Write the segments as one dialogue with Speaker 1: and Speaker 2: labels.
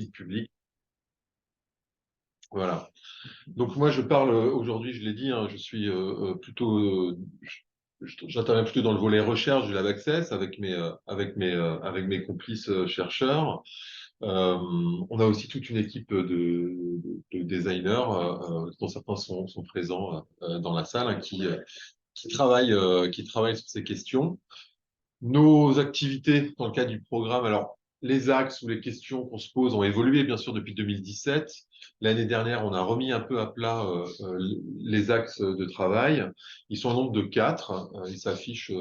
Speaker 1: publique. Voilà. Donc moi, je parle aujourd'hui, je l'ai dit, hein, je suis plutôt, j'interviens plutôt dans le volet recherche du Lab Access avec mes complices chercheurs. On a aussi toute une équipe de designers, dont certains sont présents dans la salle, hein, qui travaillent sur ces questions. Nos activités dans le cadre du programme, alors les axes ou les questions qu'on se pose ont évolué bien sûr depuis 2017. L'année dernière, on a remis un peu à plat les axes de travail. Ils sont au nombre de 4. Ils s'affichent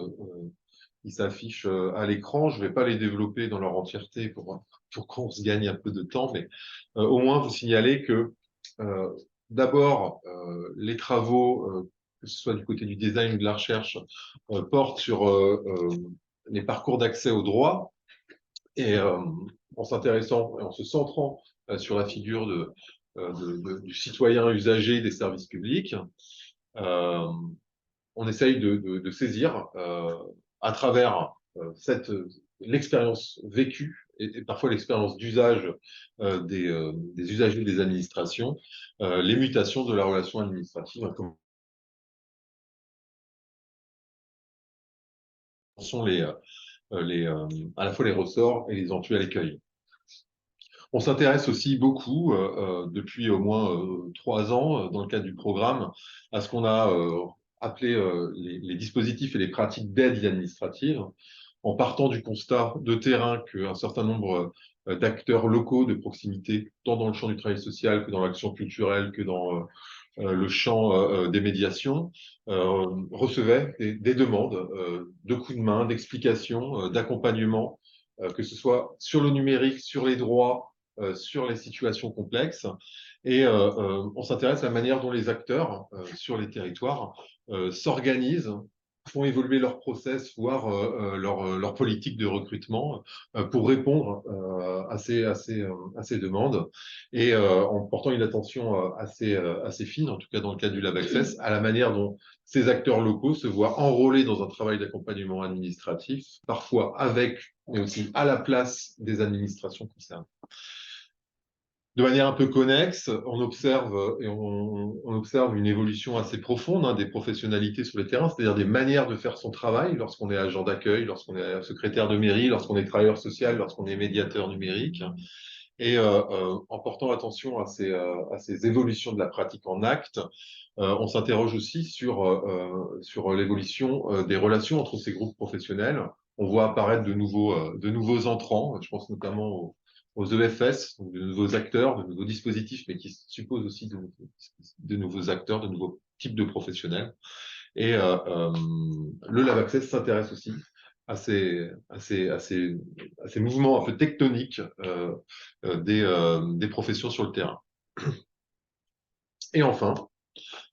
Speaker 1: à l'écran. Je ne vais pas les développer dans leur entièreté pour qu'on se gagne un peu de temps, mais au moins vous signaler que euh, d'abord, les travaux, que ce soit du côté du design ou de la recherche, portent sur les parcours d'accès au droit et en s'intéressant et en se centrant sur la figure du citoyen usager des services publics, euh, on essaye de saisir à travers l'expérience vécue et parfois l'expérience d'usage des usagers des administrations, les mutations de la relation administrative, hein, comme sont à la fois les ressorts et les éventuels écueils. On s'intéresse aussi beaucoup, depuis au moins 3 ans, dans le cadre du programme, à ce qu'on a appelé les dispositifs et les pratiques d'aide administrative, en partant du constat de terrain qu'un certain nombre d'acteurs locaux de proximité, tant dans le champ du travail social que dans l'action culturelle, que dans le champ des médiations, recevaient des demandes de coups de main, d'explications, d'accompagnement, que ce soit sur le numérique, sur les droits, sur les situations complexes. Et on s'intéresse à la manière dont les acteurs sur les territoires s'organisent, font évoluer leur process, voire leur politique de recrutement pour répondre à ces demandes et en portant une attention assez fine, en tout cas dans le cadre du Lab Access, à la manière dont ces acteurs locaux se voient enrôlés dans un travail d'accompagnement administratif, parfois avec, mais aussi à la place des administrations concernées. De manière un peu connexe, on observe une évolution assez profonde des professionnalités sur le terrain, c'est-à-dire des manières de faire son travail lorsqu'on est agent d'accueil, lorsqu'on est secrétaire de mairie, lorsqu'on est travailleur social, lorsqu'on est médiateur numérique. Et en portant attention à ces évolutions de la pratique en acte, on s'interroge aussi sur l'évolution des relations entre ces groupes professionnels. On voit apparaître de nouveaux entrants, je pense notamment aux EFS, donc de nouveaux acteurs, de nouveaux dispositifs, mais qui supposent aussi de nouveaux acteurs, de nouveaux types de professionnels. Et le Lab Access s'intéresse aussi à ces mouvements un peu tectoniques des professions sur le terrain. Et enfin,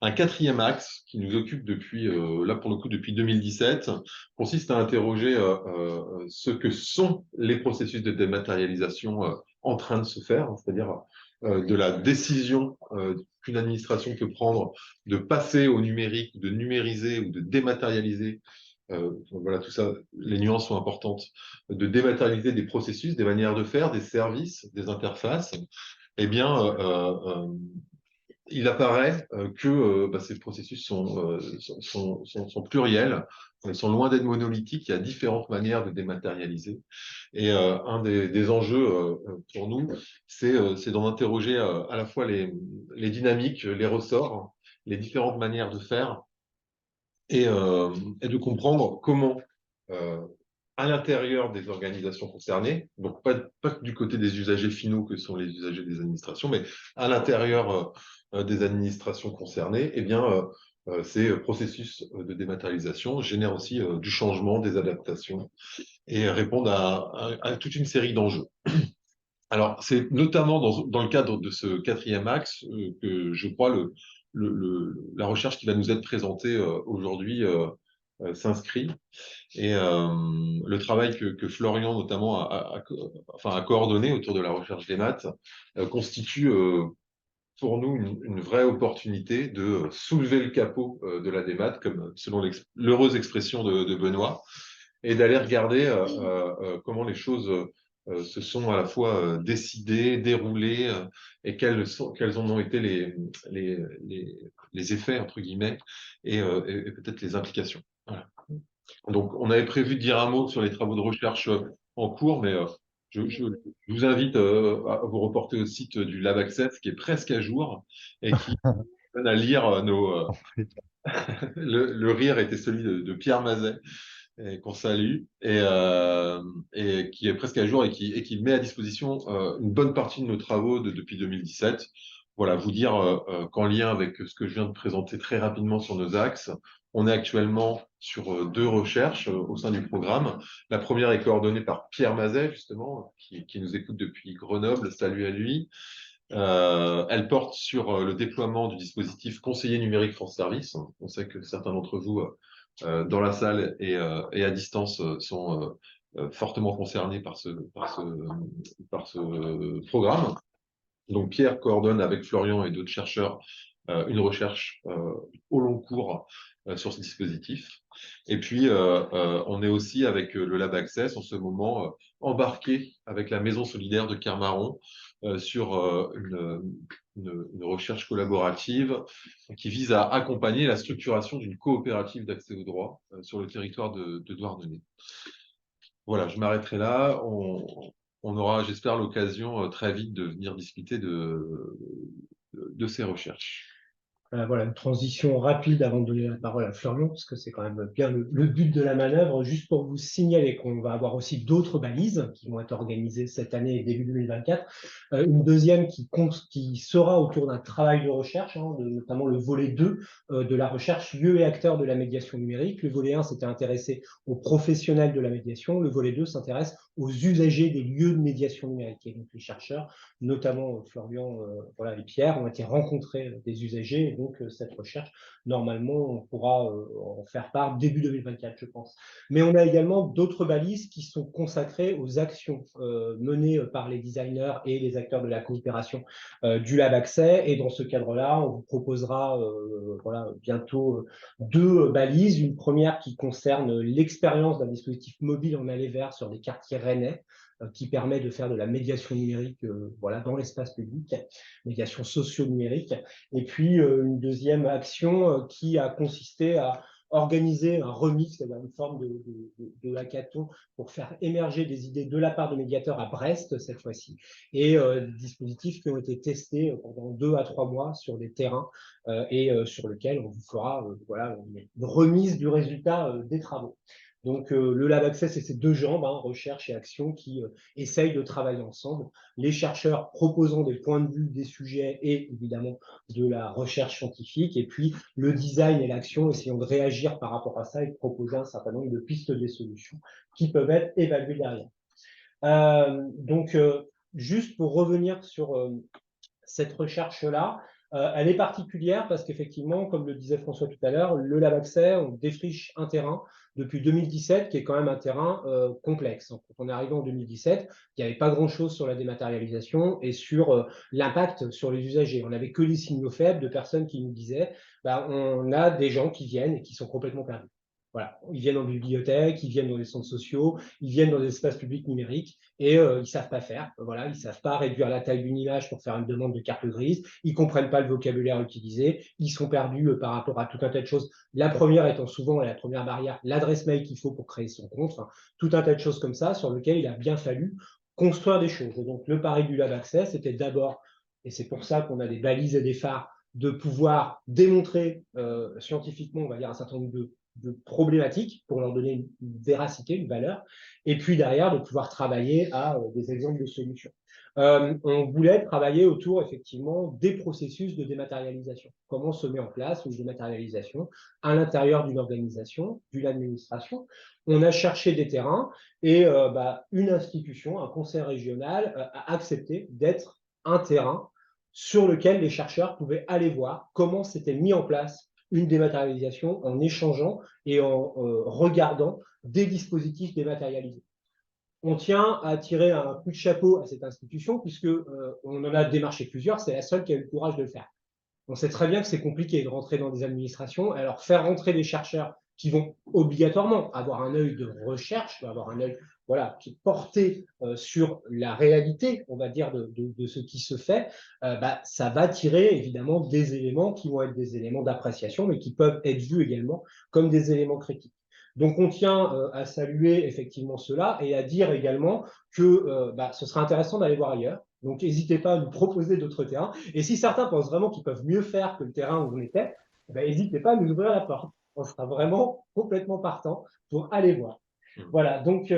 Speaker 1: un quatrième axe qui nous occupe là pour le coup depuis 2017, consiste à interroger ce que sont les processus de dématérialisation en train de se faire, hein, c'est-à-dire de la décision qu'une administration peut prendre de passer au numérique, de numériser ou de dématérialiser. Voilà, tout ça, les nuances sont importantes, de dématérialiser des processus, des manières de faire, des services, des interfaces. Eh bien, il apparaît que ces processus sont pluriels, ils sont loin d'être monolithiques, il y a différentes manières de dématérialiser. Et un des enjeux pour nous, c'est d'en interroger à la fois les dynamiques, les ressorts, les différentes manières de faire, et de comprendre comment, à l'intérieur des organisations concernées, donc pas du côté des usagers finaux que sont les usagers des administrations, mais à l'intérieur des administrations concernées, eh bien, ces processus de dématérialisation génèrent aussi du changement, des adaptations et répondent à toute une série d'enjeux. Alors, c'est notamment dans le cadre de ce quatrième axe que je crois la recherche qui va nous être présentée aujourd'hui s'inscrit. Et le travail que Florian notamment a coordonné autour de la recherche des maths constitue pour nous une vraie opportunité de soulever le capot de la démat, comme selon l'heureuse expression de Benoît, et d'aller regarder comment les choses se sont à la fois décidées, déroulées, et quels en ont été les effets, entre guillemets, et peut-être les implications. Voilà. Donc, on avait prévu de dire un mot sur les travaux de recherche en cours, mais je vous invite à vous reporter au site du Lab Access, qui est presque à jour et qui donne à lire le rire était celui de Pierre Mazet, et qu'on salue, et qui est presque à jour et qui met à disposition une bonne partie de nos travaux depuis 2017. Voilà, vous dire qu'en lien avec ce que je viens de présenter très rapidement sur nos axes, on est actuellement sur deux recherches au sein du programme. La première est coordonnée par Pierre Mazet, justement, qui nous écoute depuis Grenoble. Salut à lui. Elle porte sur le déploiement du dispositif conseiller numérique France Service. On sait que certains d'entre vous dans la salle et à distance sont fortement concernés par ce programme. Donc Pierre coordonne avec Florian et d'autres chercheurs une recherche au long cours sur ce dispositif. Et puis, on est aussi avec le Lab Access en ce moment embarqué avec la Maison solidaire de Kermaron sur une recherche collaborative qui vise à accompagner la structuration d'une coopérative d'accès au droit sur le territoire de Douarnenez. Voilà, je m'arrêterai là. On aura, j'espère, l'occasion très vite de venir discuter de ces recherches.
Speaker 2: Voilà, une transition rapide avant de donner la parole à Florian, parce que c'est quand même bien le but de la manœuvre, juste pour vous signaler qu'on va avoir aussi d'autres balises qui vont être organisées cette année et début 2024. Une deuxième qui sera autour d'un travail de recherche, notamment le volet 2 de la recherche, lieux et acteurs de la médiation numérique. Le volet 1 s'était intéressé aux professionnels de la médiation, le volet 2 s'intéresse aux usagers des lieux de médiation numérique. Et donc les chercheurs, notamment Florian voilà, et Pierre, ont été rencontrés des usagers. Donc, cette recherche, normalement, on pourra en faire part début 2024, je pense. Mais on a également d'autres balises qui sont consacrées aux actions menées par les designers et les acteurs de la coopération du Lab Accès. Et dans ce cadre-là, on vous proposera voilà, bientôt deux balises. Une première qui concerne l'expérience d'un dispositif mobile en aller vers sur des quartiers rennais, qui permet de faire de la médiation numérique voilà, dans l'espace public, médiation socio-numérique. Et puis, une deuxième action qui a consisté à organiser un remix, c'est-à-dire une forme de hackathon pour faire émerger des idées de la part de médiateurs à Brest cette fois-ci, et des dispositifs qui ont été testés pendant 2 à 3 mois sur des terrains et sur lesquels on vous fera voilà, une remise du résultat des travaux. Donc, le Lab Access, c'est ces deux jambes, recherche et action, qui essayent de travailler ensemble. Les chercheurs proposant des points de vue, des sujets et évidemment de la recherche scientifique, et puis le design et l'action essayant de réagir par rapport à ça et de proposer un certain nombre de pistes des solutions qui peuvent être évaluées derrière. Donc, juste pour revenir sur cette recherche-là, elle est particulière parce qu'effectivement, comme le disait François tout à l'heure, le Lab Accès, on défriche un terrain depuis 2017 qui est quand même un terrain complexe. Quand on est arrivé en 2017, il n'y avait pas grand-chose sur la dématérialisation et sur l'impact sur les usagers. On n'avait que les signaux faibles de personnes qui nous disaient on a des gens qui viennent et qui sont complètement perdus. Voilà, ils viennent en bibliothèque, ils viennent dans les centres sociaux, ils viennent dans des espaces publics numériques et ils ne savent pas faire. Voilà, ils ne savent pas réduire la taille d'une image pour faire une demande de carte grise, ils ne comprennent pas le vocabulaire utilisé, ils sont perdus par rapport à tout un tas de choses. La première étant souvent, la première barrière, l'adresse mail qu'il faut pour créer son compte, tout un tas de choses comme ça sur lesquelles il a bien fallu construire des choses. Et donc le pari du Lab Access, c'était d'abord, et c'est pour ça qu'on a des balises et des phares, de pouvoir démontrer scientifiquement, on va dire, un certain nombre de problématiques pour leur donner une véracité, une valeur, et puis derrière de pouvoir travailler à des exemples de solutions. On voulait travailler autour effectivement des processus de dématérialisation. Comment se met en place une dématérialisation à l'intérieur d'une organisation, d'une administration. On a cherché des terrains et une institution, un conseil régional, a accepté d'être un terrain sur lequel les chercheurs pouvaient aller voir comment s'était mis en place une dématérialisation en échangeant et en regardant des dispositifs dématérialisés. On tient à tirer un coup de chapeau à cette institution puisque on en a démarché plusieurs, c'est la seule qui a eu le courage de le faire. On sait très bien que c'est compliqué de rentrer dans des administrations, alors faire rentrer des chercheurs qui vont obligatoirement avoir un œil de recherche, avoir un œil voilà, qui est porté sur la réalité, on va dire, de ce qui se fait, bah, ça va tirer évidemment des éléments qui vont être des éléments d'appréciation, mais qui peuvent être vus également comme des éléments critiques. Donc on tient à saluer effectivement cela et à dire également que bah, ce sera intéressant d'aller voir ailleurs. Donc n'hésitez pas à nous proposer d'autres terrains. Et si certains pensent vraiment qu'ils peuvent mieux faire que le terrain où on était, n'hésitez pas à nous ouvrir la porte. On sera vraiment complètement partant pour aller voir. Voilà, donc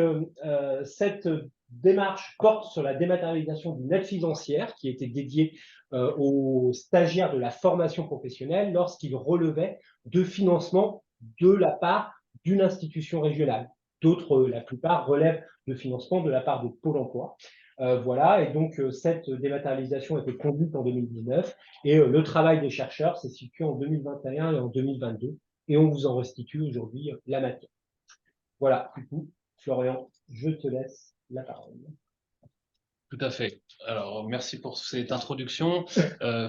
Speaker 2: cette démarche porte sur la dématérialisation d'une aide financière qui était dédiée aux stagiaires de la formation professionnelle lorsqu'ils relevaient de financement de la part d'une institution régionale. D'autres, la plupart, relèvent de financement de la part de Pôle emploi. Voilà, et donc cette dématérialisation a été conduite en 2019 et le travail des chercheurs s'est situé en 2021 et en 2022 et on vous en restitue aujourd'hui la matière. Voilà, du coup, Florian, je te laisse la parole.
Speaker 3: Tout à fait. Alors, merci pour cette introduction.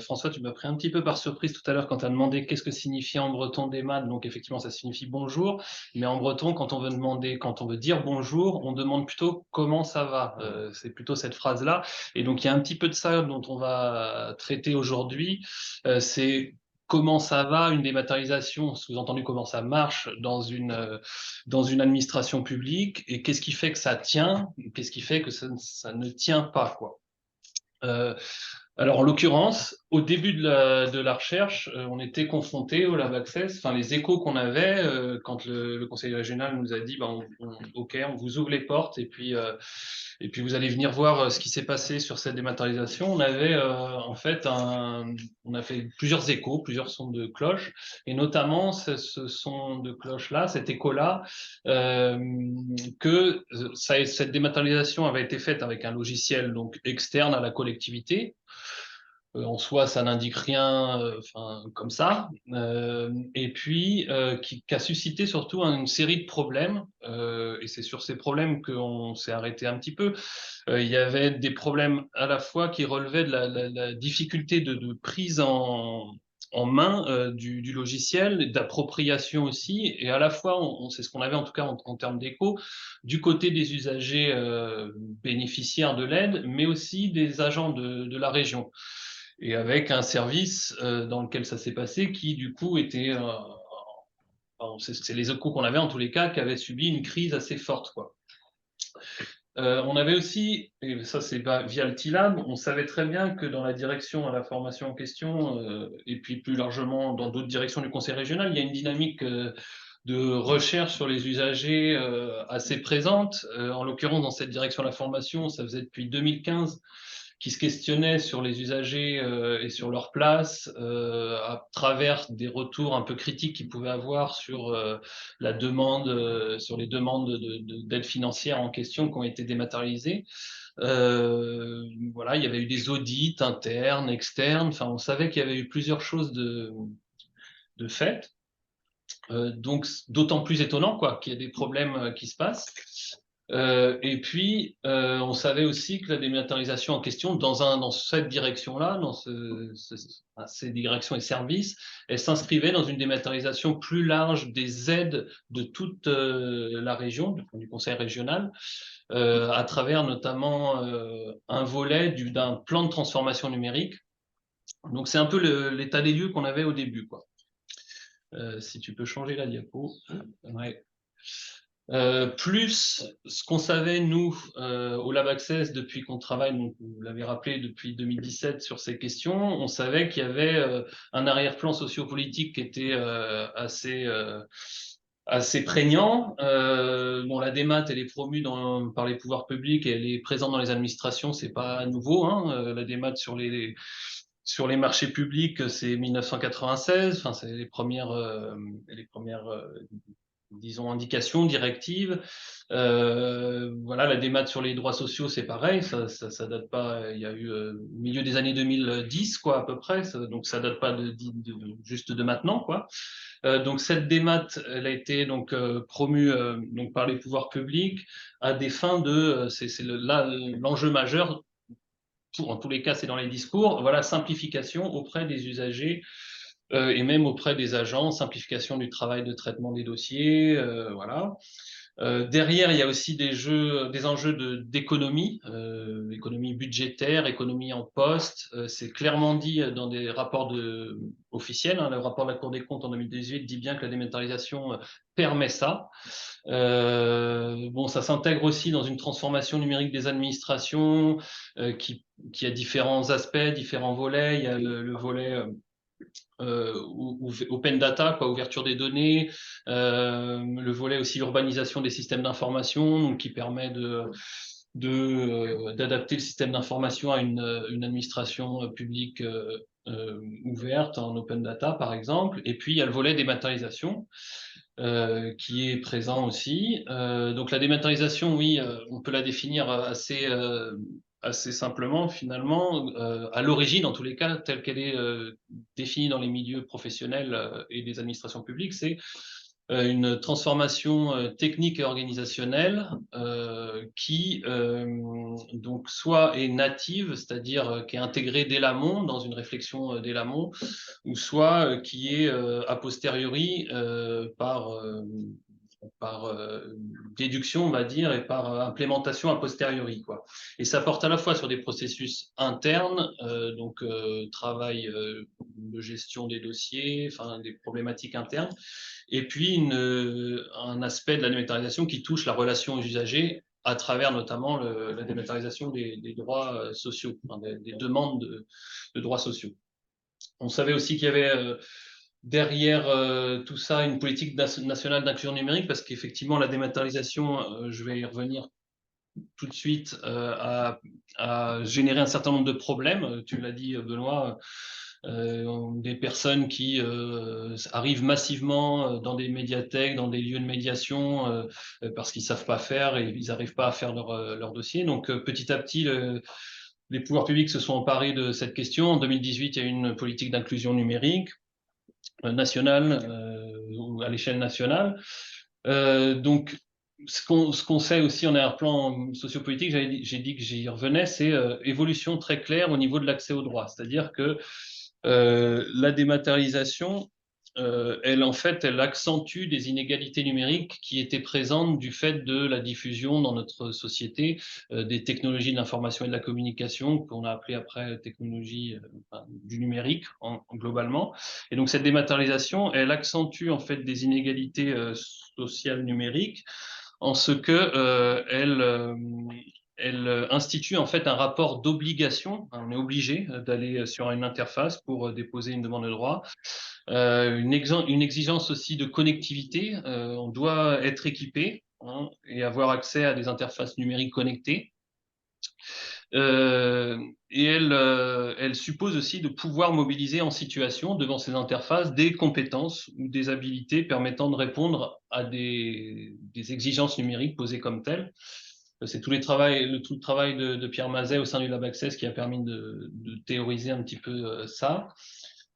Speaker 3: François, tu m'as pris un petit peu par surprise tout à l'heure quand tu as demandé qu'est-ce que signifiait en breton démat. Donc, effectivement, ça signifie bonjour. Mais en breton, quand on veut dire bonjour, on demande plutôt comment ça va. C'est plutôt cette phrase-là. Et donc, il y a un petit peu de ça dont on va traiter aujourd'hui. C'est comment ça va, une dématérialisation, sous-entendu comment ça marche dans une administration publique, et qu'est-ce qui fait que ça tient, qu'est-ce qui fait que ça ne tient pas, quoi. Alors, en l'occurrence, au début de la recherche, on était confronté au Lab Access, enfin les échos qu'on avait quand le conseil régional nous a dit bah, OK, on vous ouvre les portes et puis vous allez venir voir ce qui s'est passé sur cette dématérialisation. On avait en fait on a fait plusieurs échos, plusieurs sons de cloche, et notamment ce son de cloche-là, cet écho-là, que cette dématérialisation avait été faite avec un logiciel donc externe à la collectivité. En soi, ça n'indique rien comme ça. Et puis, qui a suscité surtout une série de problèmes. Et c'est sur ces problèmes qu'on s'est arrêté un petit peu. Il y avait des problèmes à la fois qui relevaient de la difficulté de prise en main du logiciel, d'appropriation aussi, et à la fois, c'est ce qu'on avait en tout cas en termes d'écho, du côté des usagers bénéficiaires de l'aide, mais aussi des agents de la région. Et avec un service dans lequel ça s'est passé qui, du coup, était... c'est les échos qu'on avait en tous les cas, qui avaient subi une crise assez forte, quoi. On avait aussi, et ça c'est via le TILAB, on savait très bien que dans la direction à la formation en question, et puis plus largement dans d'autres directions du conseil régional, il y a une dynamique de recherche sur les usagers assez présente. En l'occurrence, dans cette direction à la formation, ça faisait depuis 2015 qui se questionnaient sur les usagers et sur leur place à travers des retours un peu critiques qu'ils pouvaient avoir sur la demande, sur les demandes d'aide financière en question qui ont été dématérialisées. Voilà, il y avait eu des audits internes, externes. Enfin, on savait qu'il y avait eu plusieurs choses de fait. Donc, d'autant plus étonnant quoi, qu'il y ait des problèmes qui se passent. Et puis, on savait aussi que la dématérialisation en question, dans cette direction-là, dans ces directions et services, elle s'inscrivait dans une dématérialisation plus large des aides de toute la région, du conseil régional, à travers notamment un volet d'un plan de transformation numérique. Donc, c'est un peu l'état des lieux qu'on avait au début, quoi. Si tu peux changer la diapo. Ouais. Plus ce qu'on savait, nous, au Lab Access, depuis qu'on travaille, donc, vous l'avez rappelé, depuis 2017 sur ces questions, on savait qu'il y avait un arrière-plan sociopolitique qui était assez prégnant. Bon, la démat, elle est promue par les pouvoirs publics et elle est présente dans les administrations, c'est pas nouveau, hein. La démat sur les marchés publics, c'est 1996, enfin, c'est les premières disons, indications, directives. Voilà, la démat sur les droits sociaux, c'est pareil, ça date pas, il y a eu au milieu des années 2010, quoi, à peu près, donc ça date pas juste de maintenant, quoi. Donc cette démat, elle a été donc promue donc par les pouvoirs publics à des fins là l'enjeu majeur. En tous les cas, c'est dans les discours. Voilà, simplification auprès des usagers et même auprès des agents, simplification du travail de traitement des dossiers, voilà. Derrière, il y a aussi des enjeux d'économie, économie budgétaire, économie en poste. C'est clairement dit dans des rapports officiels. Le rapport de la Cour des comptes en 2018 dit bien que la dématérialisation permet ça. Bon, ça s'intègre aussi dans une transformation numérique des administrations qui a différents aspects, différents volets. Il y a le volet open data, quoi, ouverture des données, le volet aussi urbanisation des systèmes d'information, donc qui permet d'adapter le système d'information à une administration publique ouverte en open data, par exemple. Et puis, il y a le volet dématérialisation qui est présent aussi. Donc, la dématérialisation, oui, on peut la définir assez simplement, finalement, à l'origine, en tous les cas, telle qu'elle est définie dans les milieux professionnels et des administrations publiques, c'est une transformation technique et organisationnelle qui donc soit est native, c'est-à-dire qui est intégrée dès l'amont, dans une réflexion dès l'amont, ou soit qui est a posteriori par déduction, on va dire, et par implémentation a posteriori, quoi. Et ça porte à la fois sur des processus internes, donc travail de gestion des dossiers, enfin des problématiques internes, et puis un aspect de la dématérialisation qui touche la relation aux usagers à travers notamment la dématérialisation des droits sociaux, enfin, des demandes de droits sociaux. On savait aussi qu'il y avait derrière tout ça une politique nationale d'inclusion numérique, parce qu'effectivement la dématérialisation, je vais y revenir tout de suite, a généré un certain nombre de problèmes. Tu l'as dit, Benoît, des personnes qui arrivent massivement dans des médiathèques, dans des lieux de médiation, parce qu'ils ne savent pas faire et ils n'arrivent pas à faire leur dossier. Donc petit à petit, les pouvoirs publics se sont emparés de cette question. En 2018, il y a eu une politique d'inclusion numérique nationale, ou à l'échelle nationale. Donc, ce qu'on sait aussi en arrière-plan sociopolitique, j'ai dit que j'y revenais, c'est évolution très claire au niveau de l'accès aux droits. C'est-à-dire que la dématérialisation, elle, en fait, elle accentue des inégalités numériques qui étaient présentes du fait de la diffusion dans notre société des technologies de l'information et de la communication, qu'on a appelé après technologie du numérique globalement. Et donc, cette dématérialisation, elle accentue en fait des inégalités sociales numériques en ce que elle institue en fait un rapport d'obligation. On est obligé d'aller sur une interface pour déposer une demande de droit. Une exigence aussi de connectivité. On doit être équipé et avoir accès à des interfaces numériques connectées. Et elle suppose aussi de pouvoir mobiliser en situation, devant ces interfaces, des compétences ou des habilités permettant de répondre à des exigences numériques posées comme telles. C'est tout le travail de Pierre Mazet au sein du Lab Access qui a permis de théoriser un petit peu ça.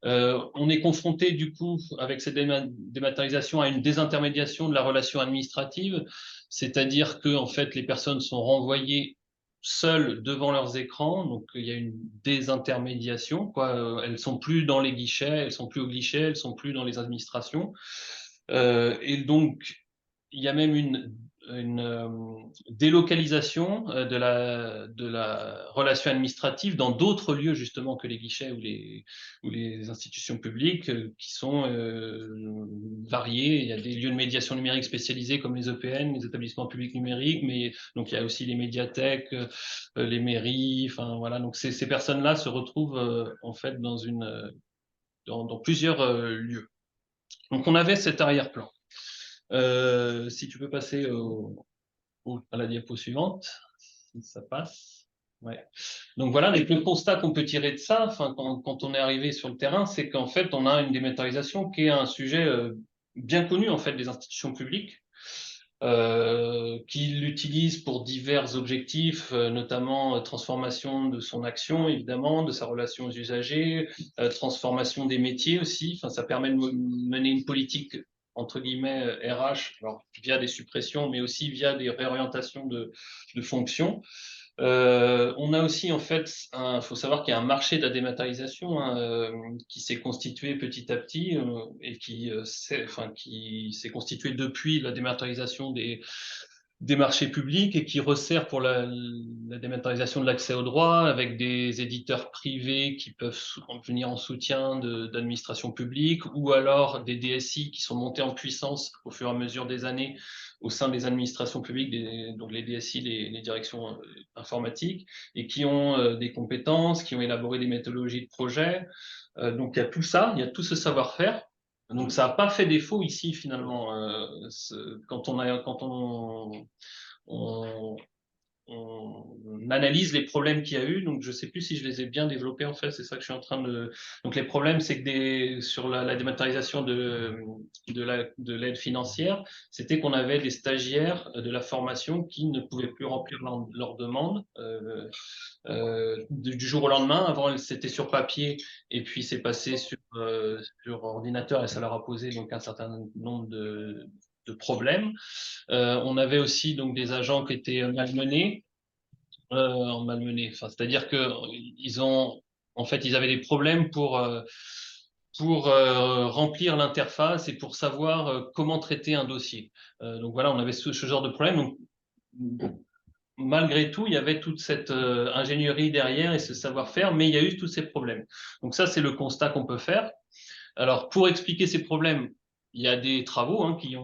Speaker 3: On est confronté du coup avec cette dématérialisation à une désintermédiation de la relation administrative, c'est-à-dire que en fait les personnes sont renvoyées seules devant leurs écrans, donc il y a une désintermédiation, quoi. Elles sont plus dans les guichets, elles sont plus au guichet, elles sont plus dans les administrations, et donc il y a même une délocalisation de la relation administrative dans d'autres lieux justement que les guichets ou les institutions publiques qui sont variés. Il y a des lieux de médiation numérique spécialisés comme les EPN, les établissements publics numériques, mais donc il y a aussi les médiathèques, les mairies, enfin voilà. Donc ces personnes-là se retrouvent en fait dans plusieurs lieux. Donc on avait cet arrière-plan. Si tu peux passer à la diapo suivante, si ça passe. Ouais. Donc voilà, le constat qu'on peut tirer de ça, enfin, quand on est arrivé sur le terrain, c'est qu'en fait, on a une dématérialisation qui est un sujet bien connu en fait des institutions publiques, qui l'utilisent pour divers objectifs, notamment transformation de son action, évidemment, de sa relation aux usagers, transformation des métiers aussi. Enfin, ça permet de mener une politique entre guillemets RH, alors via des suppressions, mais aussi via des réorientations de fonctions. On a aussi, en fait, faut savoir qu'il y a un marché de la dématérialisation hein, qui s'est constitué petit à petit et qui s'est constitué depuis la dématérialisation des marchés publics et qui resserre pour la dématérialisation de l'accès aux droits avec des éditeurs privés qui peuvent venir en soutien d'administrations publiques ou alors des DSI qui sont montés en puissance au fur et à mesure des années au sein des administrations publiques, donc les DSI, les directions informatiques, et qui ont des compétences, qui ont élaboré des méthodologies de projet. Donc il y a tout ça, il y a tout ce savoir-faire. Donc ça n'a pas fait défaut ici finalement. Quand on, on analyse les problèmes qu'il y a eu. Donc, je ne sais plus si je les ai bien développés, en fait. C'est ça que je suis en train de... Donc, les problèmes, c'est que sur la dématérialisation de l'aide financière, c'était qu'on avait des stagiaires de la formation qui ne pouvaient plus remplir leur demande du jour au lendemain. Avant, c'était sur papier et puis c'est passé sur ordinateur et ça leur a posé donc un certain nombre de problèmes. On avait aussi donc des agents qui étaient malmenés, Enfin, c'est-à-dire que ils avaient des problèmes pour remplir l'interface et pour savoir comment traiter un dossier. Donc voilà, on avait ce genre de problème. Donc, malgré tout, il y avait toute cette ingénierie derrière et ce savoir-faire, mais il y a eu tous ces problèmes. Donc ça, c'est le constat qu'on peut faire. Alors, pour expliquer ces problèmes, il y a des travaux hein, qui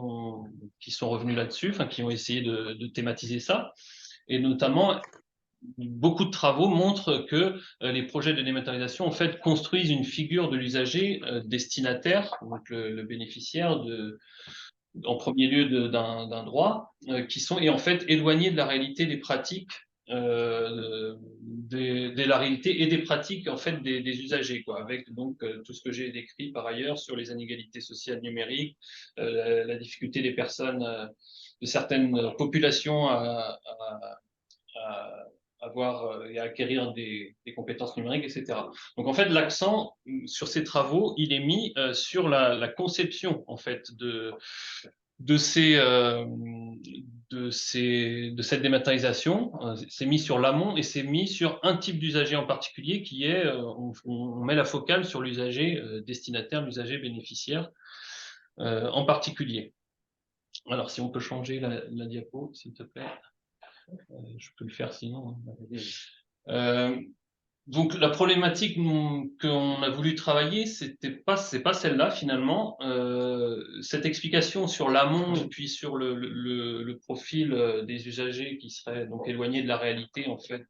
Speaker 3: sont revenus là-dessus, enfin, qui ont essayé de thématiser ça. Et notamment, beaucoup de travaux montrent que les projets de dématérialisation en fait construisent une figure de l'usager destinataire, donc le bénéficiaire en premier lieu d'un droit, qui sont et en fait éloignés de la réalité des pratiques, de la réalité et des pratiques en fait des usagers, quoi, avec donc tout ce que j'ai décrit par ailleurs sur les inégalités sociales numériques, la difficulté des personnes, de certaines populations à avoir et à acquérir des compétences numériques, etc. Donc en fait, l'accent sur ces travaux, il est mis sur la conception en fait de cette dématérialisation. C'est mis sur l'amont et c'est mis sur un type d'usager en particulier qui est, on met la focale sur l'usager destinataire, l'usager bénéficiaire en particulier. Alors si on peut changer la diapo, s'il te plaît. Je peux le faire sinon. Donc la problématique qu'on a voulu travailler, c'est pas celle-là finalement. Cette explication sur l'amont et puis sur le profil des usagers qui seraient donc éloignés de la réalité en fait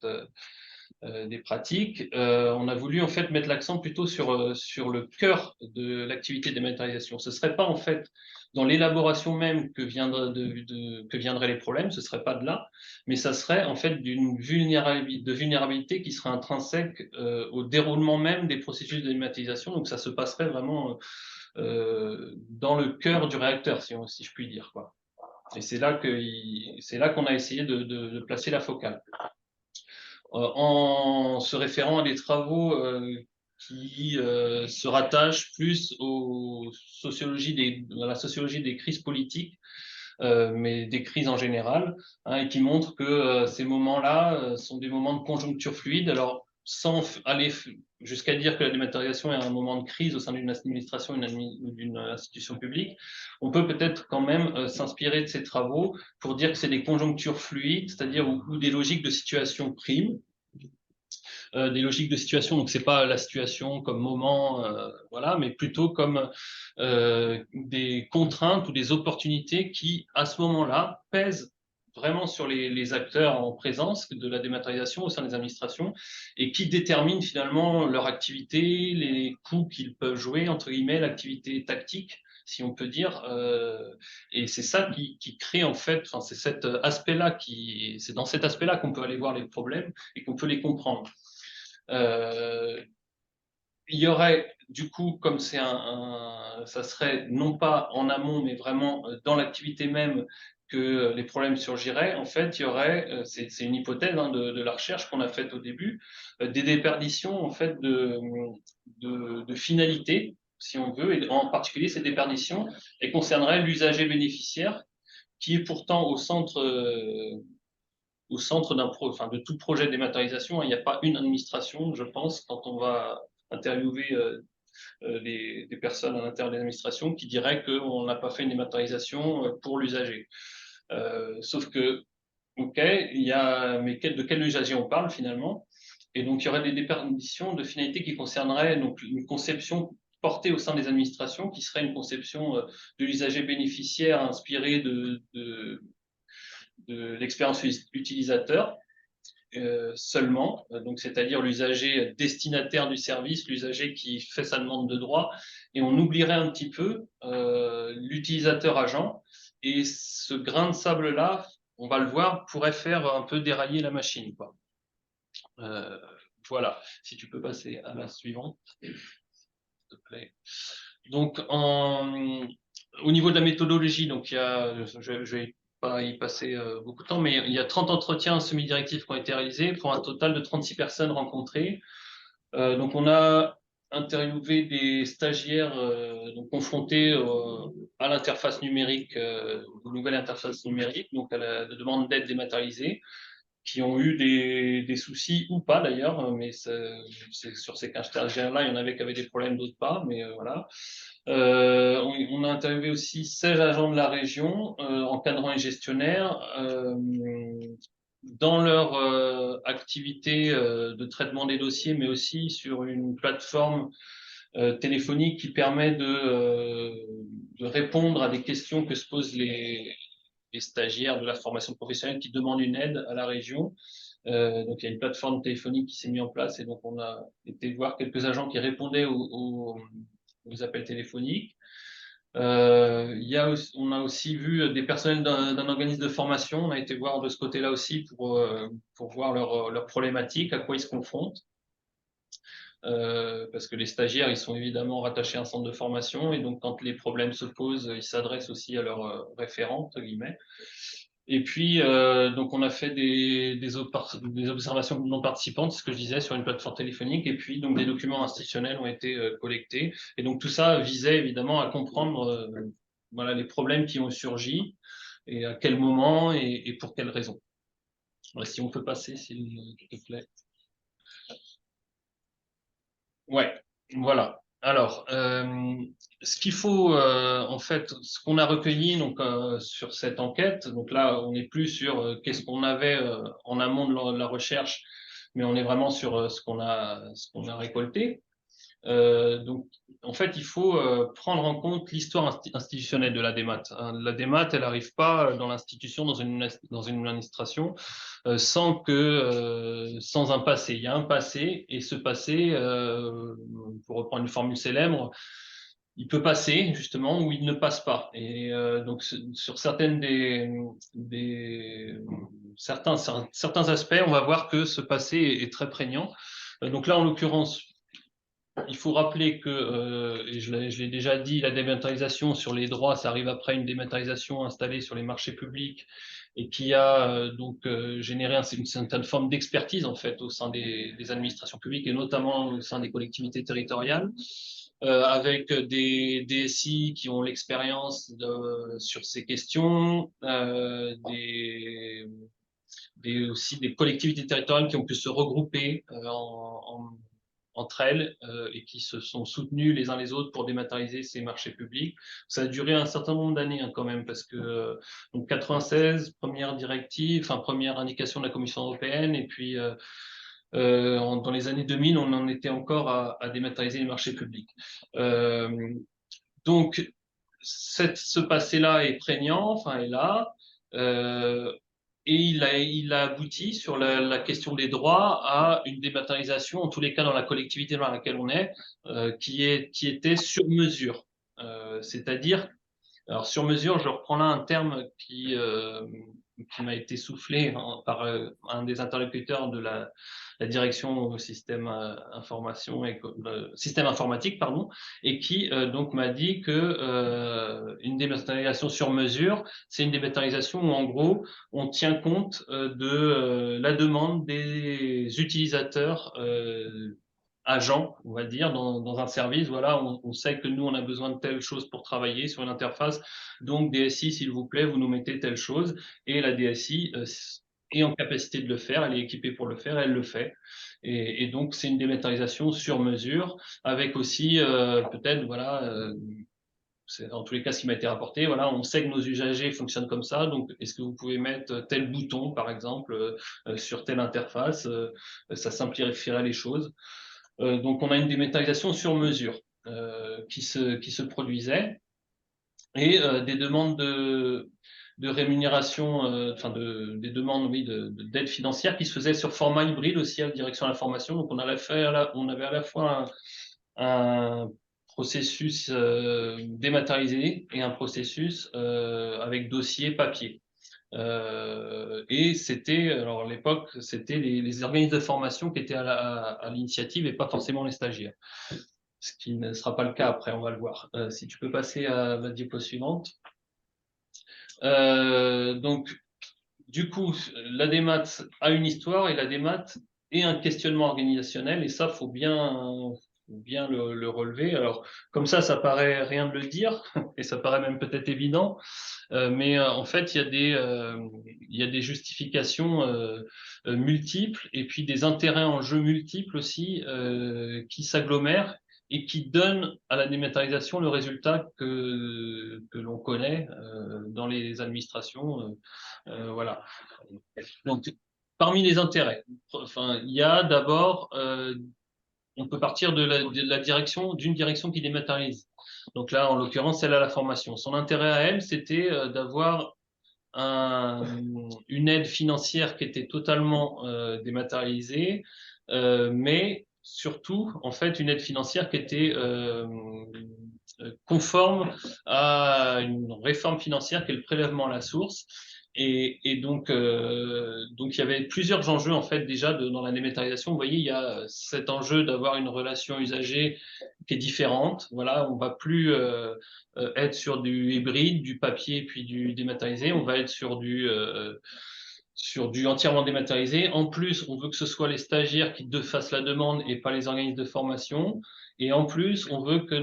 Speaker 3: des pratiques. On a voulu en fait mettre l'accent plutôt sur le cœur de l'activité de dématérialisation. Ce serait pas en fait dans l'élaboration même que viendraient les problèmes, ce serait pas de là, mais ça serait en fait d'une vulnérabilité qui serait intrinsèque au déroulement même des processus de dématérialisation. Donc ça se passerait vraiment dans le cœur du réacteur, si je puis dire, quoi. Et c'est là qu'on a essayé de placer la focale. En se référant à des travaux qui se rattachent plus à la sociologie des crises politiques, mais des crises en général, hein, et qui montrent que ces moments-là sont des moments de conjoncture fluide. Alors, sans aller jusqu'à dire que la dématérialisation est un moment de crise au sein d'une administration ou d'une institution publique, on peut peut-être quand même s'inspirer de ces travaux pour dire que c'est des conjonctures fluides, c'est-à-dire où des logiques de situation priment, des logiques de situation. Donc, c'est pas la situation comme moment, voilà, mais plutôt comme des contraintes ou des opportunités qui, à ce moment-là, pèsent vraiment sur les acteurs en présence de la dématérialisation au sein des administrations et qui déterminent finalement leur activité, les coûts qu'ils peuvent jouer, entre guillemets, l'activité tactique, si on peut dire. Et c'est ça qui crée en fait, enfin, c'est dans cet aspect-là qu'on peut aller voir les problèmes et qu'on peut les comprendre. Il y aurait, du coup, comme ça serait non pas en amont, mais vraiment dans l'activité même que les problèmes surgiraient, en fait, il y aurait, c'est une hypothèse hein, de la recherche qu'on a faite au début, des déperditions en fait de finalité, si on veut, et en particulier ces déperditions, elles concerneraient l'usager bénéficiaire qui est pourtant au centre au centre de tout projet de dématérialisation. Il n'y a pas une administration, je pense, quand on va interviewer des personnes à l'intérieur des administrations qui diraient qu'on n'a pas fait une dématérialisation pour l'usager. Sauf que, ok, mais de quel usager on parle finalement? Et donc, il y aurait des déperditions de finalités qui concerneraient donc, une conception portée au sein des administrations, qui serait une conception de l'usager bénéficiaire inspirée de l'expérience utilisateur seulement, donc c'est-à-dire l'usager destinataire du service, l'usager qui fait sa demande de droit, et on oublierait un petit peu l'utilisateur agent, et ce grain de sable-là, on va le voir, pourrait faire un peu dérailler la machine, quoi. Voilà, si tu peux passer à la suivante, s'il te plaît. Donc, au niveau de la méthodologie, donc je vais pas y passer beaucoup de temps, mais il y a 30 entretiens semi-directifs qui ont été réalisés pour un total de 36 personnes rencontrées. Donc, on a interviewé des stagiaires donc confrontés à l'interface numérique, aux nouvelles interfaces numériques, donc à la demande d'aide dématérialisée, qui ont eu des soucis ou pas d'ailleurs, mais sur ces 15 stagiaires-là, il y en avait qui avaient des problèmes, d'autres pas, mais voilà. On a interviewé aussi 16 agents de la région, encadrants et gestionnaires, dans leur activité de traitement des dossiers, mais aussi sur une plateforme téléphonique qui permet de répondre à des questions que se posent les stagiaires de la formation professionnelle qui demandent une aide à la région. Donc il y a une plateforme téléphonique qui s'est mise en place et donc on a été voir quelques agents qui répondaient aux appels téléphoniques. On a aussi vu des personnels d'un organisme de formation. On a été voir de ce côté-là aussi pour voir leurs problématiques, à quoi ils se confrontent. Parce que les stagiaires, ils sont évidemment rattachés à un centre de formation et donc quand les problèmes se posent, ils s'adressent aussi à leurs référents, entre guillemets. Et puis, donc on a fait des observations non participantes, c'est ce que je disais, sur une plateforme téléphonique, et puis donc des documents institutionnels ont été collectés. Et donc tout ça visait évidemment à comprendre voilà, les problèmes qui ont surgi, et à quel moment et pour quelles raisons. Voilà, si on peut passer, s'il te plaît. Ouais, voilà. Alors, ce qu'il faut, en fait, ce qu'on a recueilli donc sur cette enquête, donc là, on n'est plus sur qu'est-ce qu'on avait en amont de la recherche, mais on est vraiment sur ce qu'on a récolté. Donc, en fait, il faut prendre en compte l'histoire institutionnelle de la démat. La démat, elle n'arrive pas dans l'institution, dans une administration, sans un passé. Il y a un passé, et ce passé, pour reprendre une formule célèbre, il peut passer justement ou il ne passe pas. Et donc sur certains aspects, on va voir que ce passé est très prégnant. Donc là, en l'occurrence, il faut rappeler que, et je l'ai déjà dit, la dématérialisation sur les droits, ça arrive après une dématérialisation installée sur les marchés publics et qui a généré une certaine forme d'expertise en fait au sein des administrations publiques et notamment au sein des collectivités territoriales, avec des DSI qui ont l'expérience sur ces questions, aussi des collectivités territoriales qui ont pu se regrouper entre elles et qui se sont soutenues les uns les autres pour dématérialiser ces marchés publics. Ça a duré un certain nombre d'années quand même, parce que donc 96, première directive, enfin première indication de la Commission européenne, et puis dans les années 2000, on en était encore à dématérialiser les marchés publics. Donc ce passé-là est prégnant, enfin est là. Et il a abouti sur la question des droits à une dématérialisation, en tous les cas dans la collectivité dans laquelle on est, qui était sur mesure. C'est-à-dire, alors sur mesure, je reprends là un terme qui m'a été soufflé par un des interlocuteurs de la direction au système système informatique, pardon, et qui donc m'a dit que une dématérialisation sur mesure, c'est une dématérialisation où en gros on tient compte de la demande des utilisateurs agents, on va dire, dans un service. Voilà, on sait que nous, on a besoin de telle chose pour travailler sur une interface. Donc, DSI, s'il vous plaît, vous nous mettez telle chose. Et la DSI est en capacité de le faire, elle est équipée pour le faire, elle le fait. Et donc, c'est une dématérialisation sur mesure, avec aussi peut-être, voilà, c'est en tous les cas ce qui m'a été rapporté. Voilà, on sait que nos usagers fonctionnent comme ça, donc est-ce que vous pouvez mettre tel bouton, par exemple, sur telle interface, ça simplifierait les choses. Donc, on a une dématérialisation sur mesure qui se produisait et des demandes de rémunération, enfin des demandes oui, d'aide financière qui se faisaient sur format hybride aussi à la direction de l'information. Donc on avait à la fois un processus dématérialisé et un processus avec dossier papier. Et c'était, alors à l'époque, c'était les organismes de formation qui étaient à l'initiative et pas forcément les stagiaires. Ce qui ne sera pas le cas après, on va le voir. Si tu peux passer à la diapo suivante. Donc, du coup, la démat a une histoire et la démat est un questionnement organisationnel et ça, faut bien le relever. Alors, comme ça paraît rien de le dire et ça paraît même peut-être évident, mais en fait, il y a des justifications multiples et puis des intérêts en jeu multiples aussi qui s'agglomèrent et qui donnent à la dématérialisation le résultat que l'on connaît dans les administrations. Voilà. Donc, parmi les intérêts, enfin, il y a d'abord, on peut partir d'une direction qui dématérialise. Donc là, en l'occurrence, celle à la formation. Son intérêt à elle, c'était d'avoir une aide financière qui était totalement dématérialisée, mais surtout, en fait, une aide financière qui était conforme à une réforme financière qui est le prélèvement à la source. Et donc, il y avait plusieurs enjeux en fait déjà dans la dématérialisation. Vous voyez, il y a cet enjeu d'avoir une relation usagée qui est différente. Voilà, on va plus être sur du hybride, du papier puis du dématérialisé. On va être sur du entièrement dématérialisé. En plus, on veut que ce soit les stagiaires qui fassent la demande et pas les organismes de formation. Et en plus, on veut que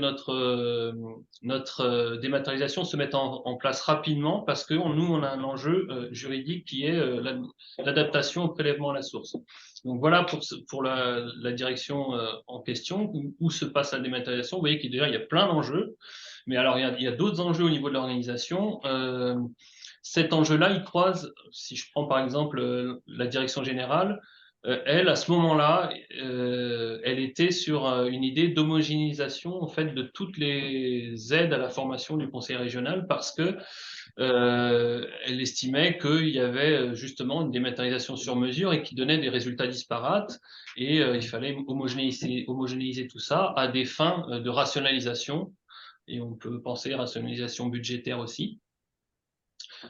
Speaker 3: notre dématérialisation se mette en place rapidement parce que nous, on a un enjeu juridique qui est l'adaptation au prélèvement à la source. Donc voilà pour la direction en question, où se passe la dématérialisation. Vous voyez qu'il déjà, il y a plein d'enjeux. Mais alors, il y a d'autres enjeux au niveau de l'organisation. Cet enjeu-là, il croise, si je prends par exemple la direction générale, elle, à ce moment-là, elle était sur une idée d'homogénéisation en fait de toutes les aides à la formation du conseil régional parce que elle estimait qu'il y avait justement une dématérialisation sur mesure et qui donnait des résultats disparates et il fallait homogénéiser tout ça à des fins de rationalisation et on peut penser rationalisation budgétaire aussi.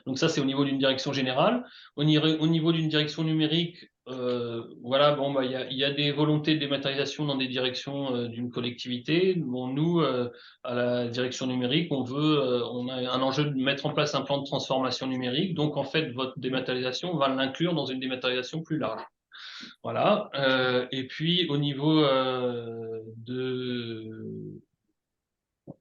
Speaker 3: Donc ça, c'est au niveau d'une direction générale. Au niveau d'une direction numérique, voilà, bon, bah, il y a des volontés de dématérialisation dans des directions d'une collectivité. Bon, nous, à la direction numérique, on a un enjeu de mettre en place un plan de transformation numérique. Donc, en fait, votre dématérialisation, on va l'inclure dans une dématérialisation plus large. Voilà. Et puis, au niveau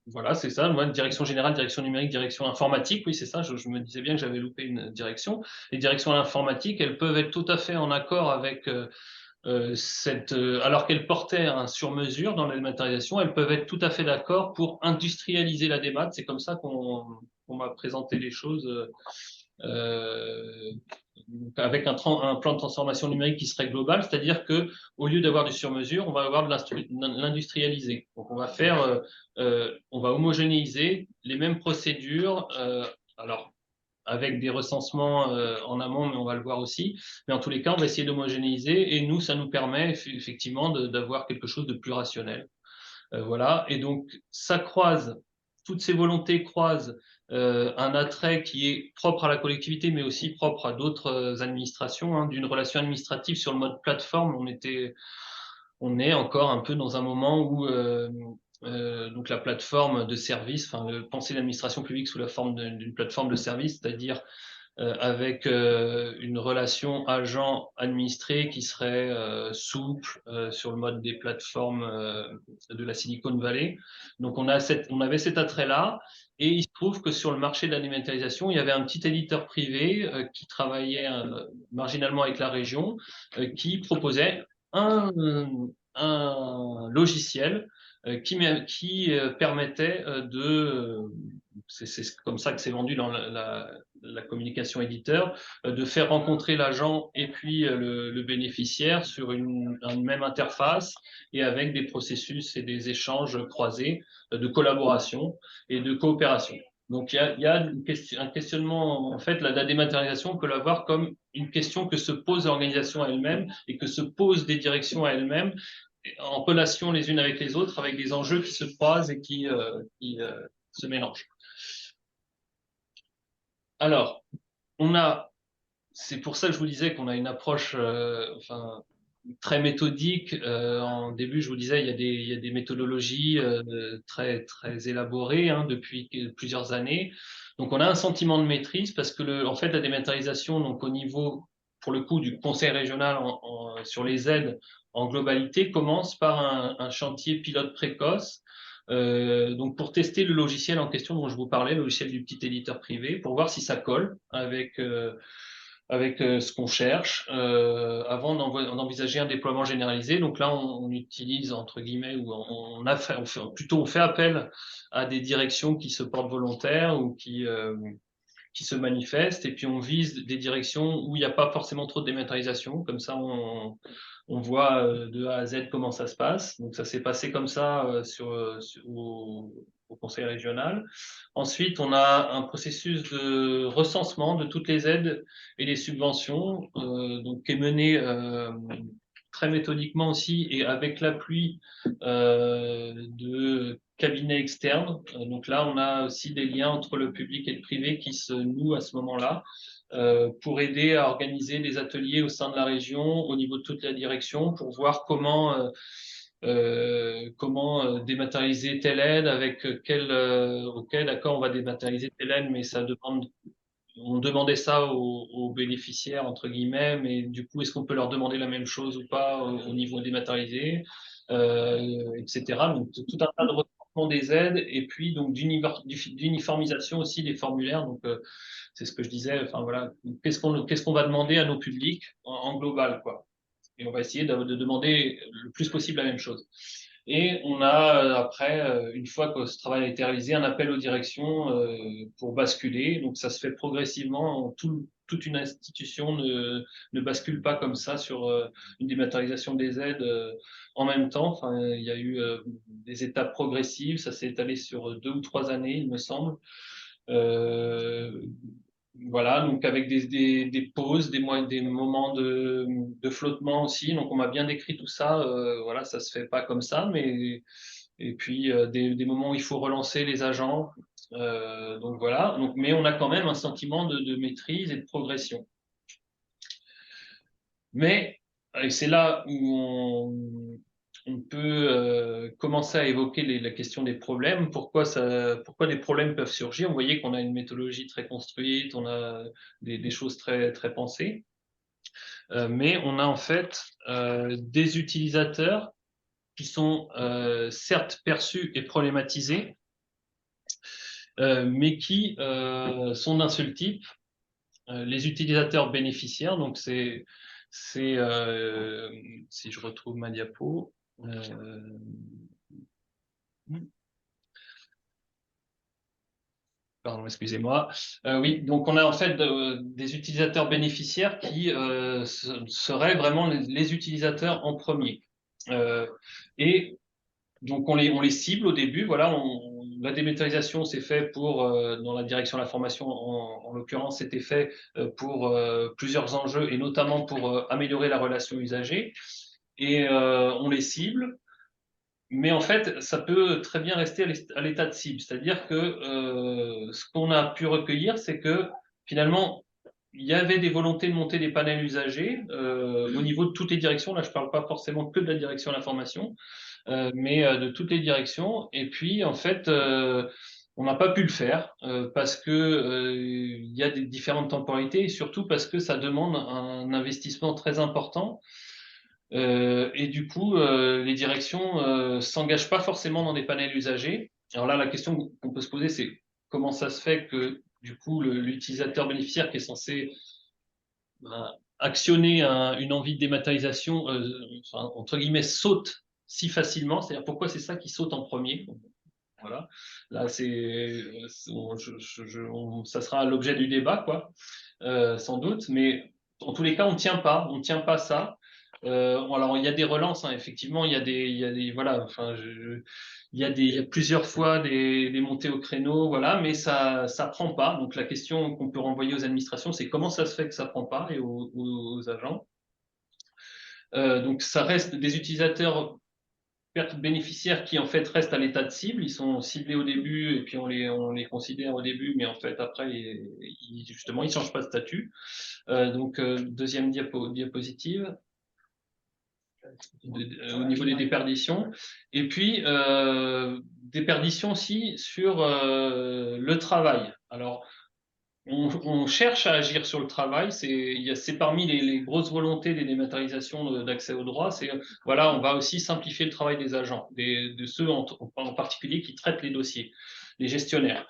Speaker 3: voilà, c'est ça. Moi, direction générale, direction numérique, direction informatique, oui, c'est ça. Je me disais bien que j'avais loupé une direction. Les directions informatiques, elles peuvent être tout à fait en accord avec alors qu'elles portaient un sur-mesure dans la dématérialisation, elles peuvent être tout à fait d'accord pour industrialiser la démat. C'est comme ça qu'on m'a présenté les choses. Euh, avec un plan de transformation numérique qui serait global, c'est-à-dire que au lieu d'avoir du sur-mesure, on va avoir de l'industrialiser. Donc on va homogénéiser les mêmes procédures, alors avec des recensements en amont, mais on va le voir aussi. Mais en tous les cas, on va essayer d'homogénéiser et nous, ça nous permet effectivement d'avoir quelque chose de plus rationnel. Voilà. Et donc, toutes ces volontés croisent un attrait qui est propre à la collectivité, mais aussi propre à d'autres administrations, hein, d'une relation administrative sur le mode plateforme. On est encore un peu dans un moment où donc la plateforme de service, enfin, penser l'administration publique sous la forme d'une plateforme de service, c'est-à-dire avec une relation agent-administré qui serait souple sur le mode des plateformes de la Silicon Valley. Donc on avait cet attrait-là, et il se trouve que sur le marché de la dématérialisation, il y avait un petit éditeur privé qui travaillait marginalement avec la région, qui proposait un logiciel qui permettait c'est comme ça que c'est vendu dans la communication éditeur, de faire rencontrer l'agent et puis le bénéficiaire sur une même interface et avec des processus et des échanges croisés de collaboration et de coopération. Donc, il y a un questionnement, en fait, la dématérialisation, on peut la voir comme une question que se pose l'organisation elle-même et que se posent des directions à elles-mêmes en relation les unes avec les autres, avec des enjeux qui se croisent et qui se mélangent. Alors, c'est pour ça que je vous disais qu'on a une approche très méthodique. En début, je vous disais, il y a des méthodologies très élaborées depuis plusieurs années. Donc, on a un sentiment de maîtrise parce que en fait, la dématérialisation, donc au niveau, pour le coup, du conseil régional sur les aides en globalité, commence par un chantier pilote précoce. Donc pour tester le logiciel en question dont je vous parlais, le logiciel du petit éditeur privé, pour voir si ça colle avec ce qu'on cherche avant d'envisager un déploiement généralisé. Donc là, on utilise, entre guillemets, ou on fait appel à des directions qui se portent volontaires ou qui se manifestent, et puis on vise des directions où il n'y a pas forcément trop de dématérialisation. Comme ça, on voit de A à Z comment ça se passe. Donc ça s'est passé comme ça au conseil régional. Ensuite, on a un processus de recensement de toutes les aides et les subventions, donc qui est mené très méthodiquement aussi et avec l'appui de cabinets externes. Donc là, on a aussi des liens entre le public et le privé qui se nouent à ce moment-là pour aider à organiser des ateliers au sein de la région, au niveau de toute la direction, pour voir comment dématérialiser telle aide, avec ok, d'accord, on va dématérialiser telle aide, mais on demandait ça aux bénéficiaires, entre guillemets, mais du coup, est-ce qu'on peut leur demander la même chose ou pas au niveau dématérialisé, etc. Donc, tout un tas de recensement des aides et puis donc d'uniformisation aussi des formulaires. Donc, c'est ce que je disais. Enfin, voilà, qu'est-ce qu'on va demander à nos publics en global, quoi. Et on va essayer de demander le plus possible la même chose. Et on a après, une fois que ce travail a été réalisé, un appel aux directions pour basculer. Donc ça se fait progressivement. Toute une institution ne bascule pas comme ça sur une dématérialisation des aides en même temps. Enfin, il y a eu des étapes progressives. Ça s'est étalé sur 2 ou 3 années, il me semble. Voilà, donc avec des pauses, des moments de flottement aussi. Donc on m'a bien décrit tout ça. Voilà, ça se fait pas comme ça, mais et puis des moments où il faut relancer les agents. Donc voilà. Donc, mais on a quand même un sentiment de maîtrise et de progression. Mais c'est là où on peut commencer à évoquer la question des problèmes. Pourquoi des problèmes peuvent surgir? Vous voyez qu'on a une méthodologie très construite, on a des choses très pensées, mais on a en fait des utilisateurs qui sont certes perçus et problématisés, mais qui sont d'un seul type. Les utilisateurs bénéficiaires, donc si je retrouve ma diapo. Pardon, excusez-moi. Oui, donc on a en fait des utilisateurs bénéficiaires qui seraient vraiment les utilisateurs en premier. Et donc on les cible au début. Voilà, la dématérialisation s'est fait dans la direction de la formation, en l'occurrence, c'était fait pour plusieurs enjeux et notamment pour améliorer la relation usager. Et on les cible. Mais en fait, ça peut très bien rester à l'état de cible. C'est-à-dire que ce qu'on a pu recueillir, c'est que finalement, il y avait des volontés de monter des panels usagers au niveau de toutes les directions. Là, je ne parle pas forcément que de la direction de l'information, mais de toutes les directions. Et puis, en fait, On n'a pas pu le faire parce que il y a des différentes temporalités et surtout parce que ça demande un investissement très important. Et du coup, les directions s'engagent pas forcément dans des panels usagers. Alors là, la question qu'on peut se poser, c'est comment ça se fait que du coup, l'utilisateur bénéficiaire qui est censé actionner une envie de dématérialisation, enfin, entre guillemets, saute si facilement. C'est-à-dire pourquoi c'est ça qui saute en premier. Voilà. Là, ça sera l'objet du débat, quoi, sans doute. Mais en tous les cas, on tient pas ça. Alors, il y a des relances, hein, effectivement, voilà, enfin, il y a plusieurs fois des montées au créneau, voilà, mais ça prend pas. Donc, la question qu'on peut renvoyer aux administrations, c'est comment ça se fait que ça prend pas et aux agents. Donc, ça reste des utilisateurs bénéficiaires qui en fait restent à l'état de cible. Ils sont ciblés au début et puis on les considère au début, mais en fait après, justement, ils ne changent pas de statut. Deuxième diapositive. Au niveau des déperditions. Et puis, déperditions aussi sur le travail. Alors, on cherche à agir sur le travail. C'est parmi les grosses volontés des dématérialisations d'accès aux droits. C'est voilà, on va aussi simplifier le travail des agents, de ceux en particulier qui traitent les dossiers, les gestionnaires.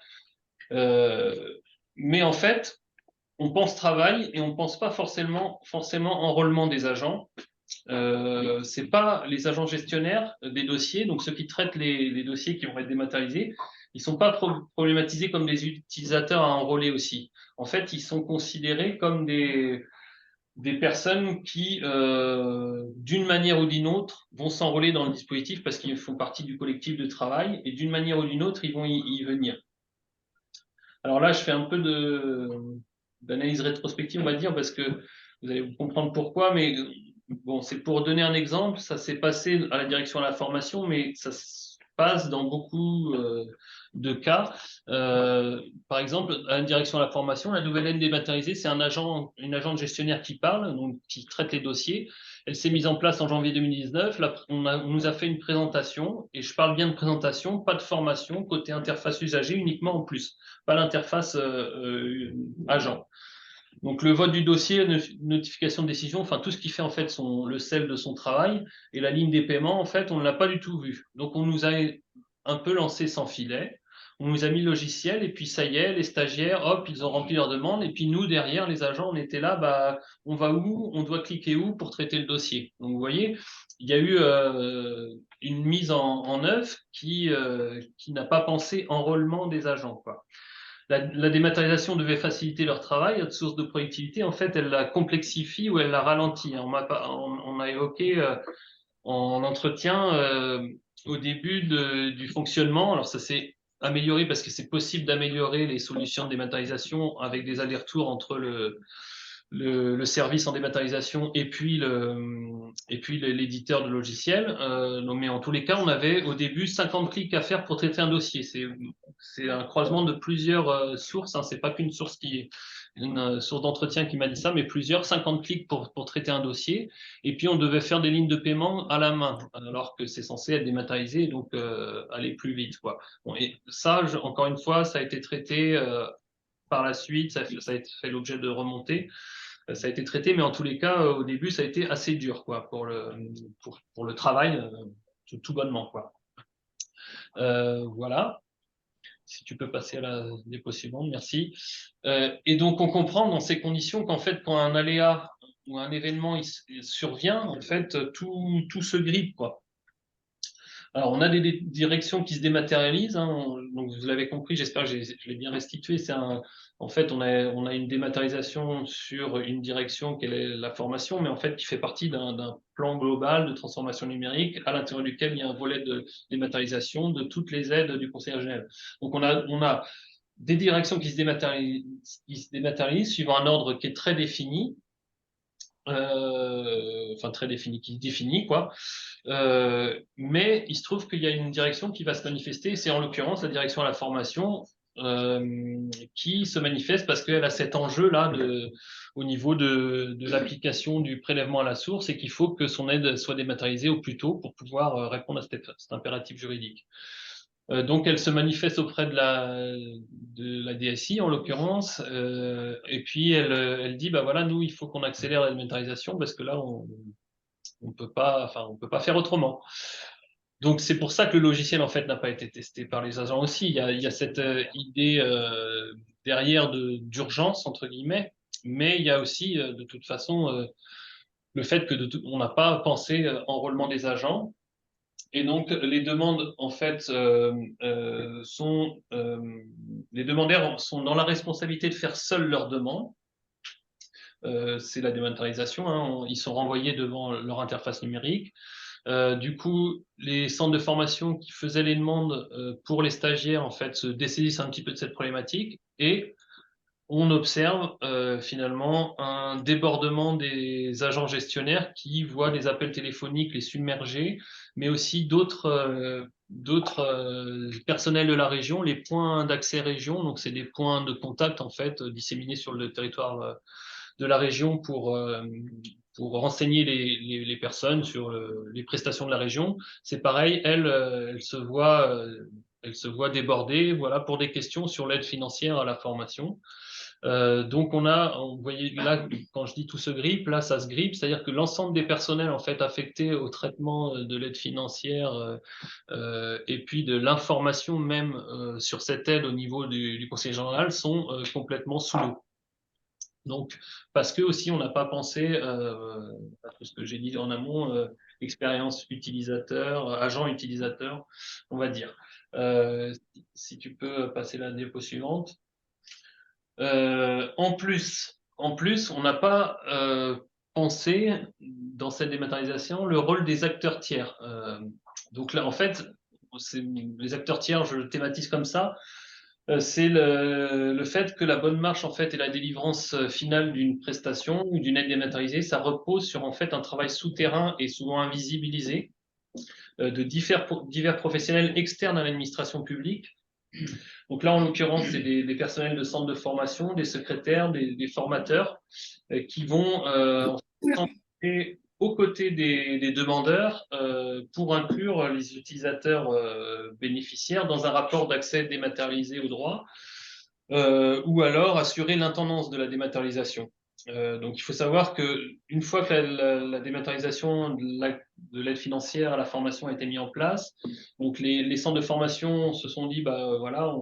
Speaker 3: Mais en fait, on pense travail et on pense pas forcément enrôlement des agents. C'est pas les agents gestionnaires des dossiers, donc ceux qui traitent les dossiers qui vont être dématérialisés, ils sont pas problématisés comme des utilisateurs à enrôler aussi. En fait, ils sont considérés comme des personnes qui, d'une manière ou d'une autre, vont s'enrôler dans le dispositif parce qu'ils font partie du collectif de travail et d'une manière ou d'une autre, ils vont y venir. Alors là, je fais un peu d'analyse rétrospective, on va dire, parce que vous allez comprendre pourquoi, mais bon, c'est pour donner un exemple, ça s'est passé à la direction de la formation, mais ça se passe dans beaucoup de cas. Par exemple, à la direction de la formation, la nouvelle aide dématérialisée, c'est une agent gestionnaire qui parle, donc qui traite les dossiers. Elle s'est mise en place en janvier 2019. Là, on nous a fait une présentation, et je parle bien de présentation, pas de formation, côté interface usager, uniquement en plus, pas l'interface agent. Donc le vote du dossier, notification de décision, enfin tout ce qui fait en fait le sel de son travail et la ligne des paiements, en fait, on ne l'a pas du tout vu. Donc on nous a un peu lancé sans filet, on nous a mis le logiciel et puis ça y est, les stagiaires, hop, ils ont rempli leur demande et puis nous derrière, les agents, on était là, bah on va où, on doit cliquer où pour traiter le dossier. Donc vous voyez, il y a eu une mise en œuvre qui n'a pas pensé enrôlement des agents, quoi. La dématérialisation devait faciliter leur travail, notre source de productivité, en fait, elle la complexifie ou elle la ralentit. On a évoqué en entretien au début du fonctionnement, alors ça s'est amélioré parce que c'est possible d'améliorer les solutions de dématérialisation avec des allers-retours entre le service en dématérialisation et puis l'éditeur de logiciel. Mais en tous les cas, on avait au début 50 clics à faire pour traiter un dossier. C'est un croisement de plusieurs sources. Hein. C'est pas qu'une source qui est une source d'entretien qui m'a dit ça, mais plusieurs 50 clics pour traiter un dossier. Et puis on devait faire des lignes de paiement à la main, alors que c'est censé être dématérialisé, donc aller plus vite, quoi. Bon, et ça, encore une fois, ça a été traité par la suite, ça a été fait l'objet de remontées. Ça a été traité, mais en tous les cas, au début, ça a été assez dur, quoi, pour le travail, tout bonnement, quoi. Voilà. Si tu peux passer à la dépôt suivante, merci. Et donc, on comprend dans ces conditions qu'en fait, quand un aléa ou un événement il survient, en fait, tout se grippe, quoi. Alors, on a des directions qui se dématérialisent. Hein, donc, vous l'avez compris, j'espère que je l'ai bien restitué. En fait, on a une dématérialisation sur une direction qui est la formation, mais en fait, qui fait partie d'un plan global de transformation numérique à l'intérieur duquel il y a un volet de dématérialisation de toutes les aides du Conseil régional. Donc, on a des directions qui se dématérialisent suivant un ordre qui est très défini. Enfin très défini, qui définit quoi. Mais il se trouve qu'il y a une direction qui va se manifester, c'est en l'occurrence la direction à la formation qui se manifeste parce qu'elle a cet enjeu-là au niveau de l'application du prélèvement à la source et qu'il faut que son aide soit dématérialisée au plus tôt pour pouvoir répondre à cet impératif juridique. Donc, elle se manifeste auprès de la DSI, en l'occurrence, et puis elle dit, bah voilà, nous, il faut qu'on accélère la dématérialisation parce que là, on peut pas, enfin, on peut pas faire autrement. Donc, c'est pour ça que le logiciel, en fait, n'a pas été testé par les agents aussi. Il y a cette idée derrière d'urgence, entre guillemets, mais il y a aussi, de toute façon, le fait que on n'a pas pensé enrôlement des agents. Et donc, les demandes, en fait, les demandeurs sont dans la responsabilité de faire seuls leurs demandes. C'est la dématérialisation, hein, ils sont renvoyés devant leur interface numérique. Du coup, les centres de formation qui faisaient les demandes pour les stagiaires, en fait, se dessaisissent un petit peu de cette problématique et on observe finalement un débordement des agents gestionnaires qui voient les appels téléphoniques les submerger, mais aussi d'autres personnels de la région, les points d'accès région, donc c'est des points de contact en fait disséminés sur le territoire de la région pour renseigner les personnes sur les prestations de la région. C'est pareil, elle se voit débordée, voilà, pour des questions sur l'aide financière à la formation. Donc vous voyez là, quand je dis tout se grippe, là ça se grippe, c'est-à-dire que l'ensemble des personnels en fait affectés au traitement de l'aide financière et puis de l'information même sur cette aide au niveau du conseil général sont complètement sous l'eau. Donc, parce que aussi on n'a pas pensé à tout ce que j'ai dit en amont, expérience utilisateur, agent utilisateur, on va dire. Si tu peux passer la diapo suivante. En plus, on n'a pas pensé dans cette dématérialisation le rôle des acteurs tiers. Donc là, en fait, les acteurs tiers, je le thématise comme ça, c'est le fait que la bonne marche en fait et la délivrance finale d'une prestation ou d'une aide dématérialisée, ça repose sur en fait un travail souterrain et souvent invisibilisé de divers professionnels externes à l'administration publique. Donc là, en l'occurrence, c'est des personnels de centres de formation, des secrétaires, des formateurs qui vont s'engager aux côtés des demandeurs pour inclure les utilisateurs bénéficiaires dans un rapport d'accès dématérialisé au droit ou alors assurer l'intendance de la dématérialisation. Donc il faut savoir qu'une fois que la dématérialisation de l'aide financière à la formation a été mise en place, donc les centres de formation se sont dit, bah voilà,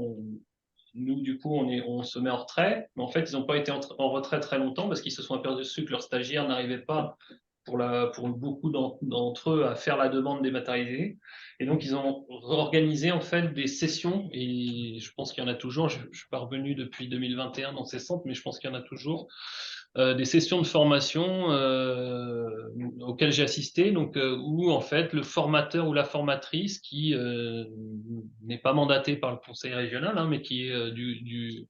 Speaker 3: nous du coup on se met en retrait, mais en fait ils n'ont pas été en retrait très longtemps parce qu'ils se sont aperçus que leurs stagiaires n'arrivaient pas pour beaucoup d'entre eux à faire la demande dématérialisée. Et donc, ils ont organisé en fait des sessions, et je pense qu'il y en a toujours, je ne suis pas revenu depuis 2021 dans ces centres, mais je pense qu'il y en a toujours, des sessions de formation auxquelles j'ai assisté, donc, où en fait le formateur ou la formatrice qui n'est pas mandaté par le conseil régional, hein, mais qui est du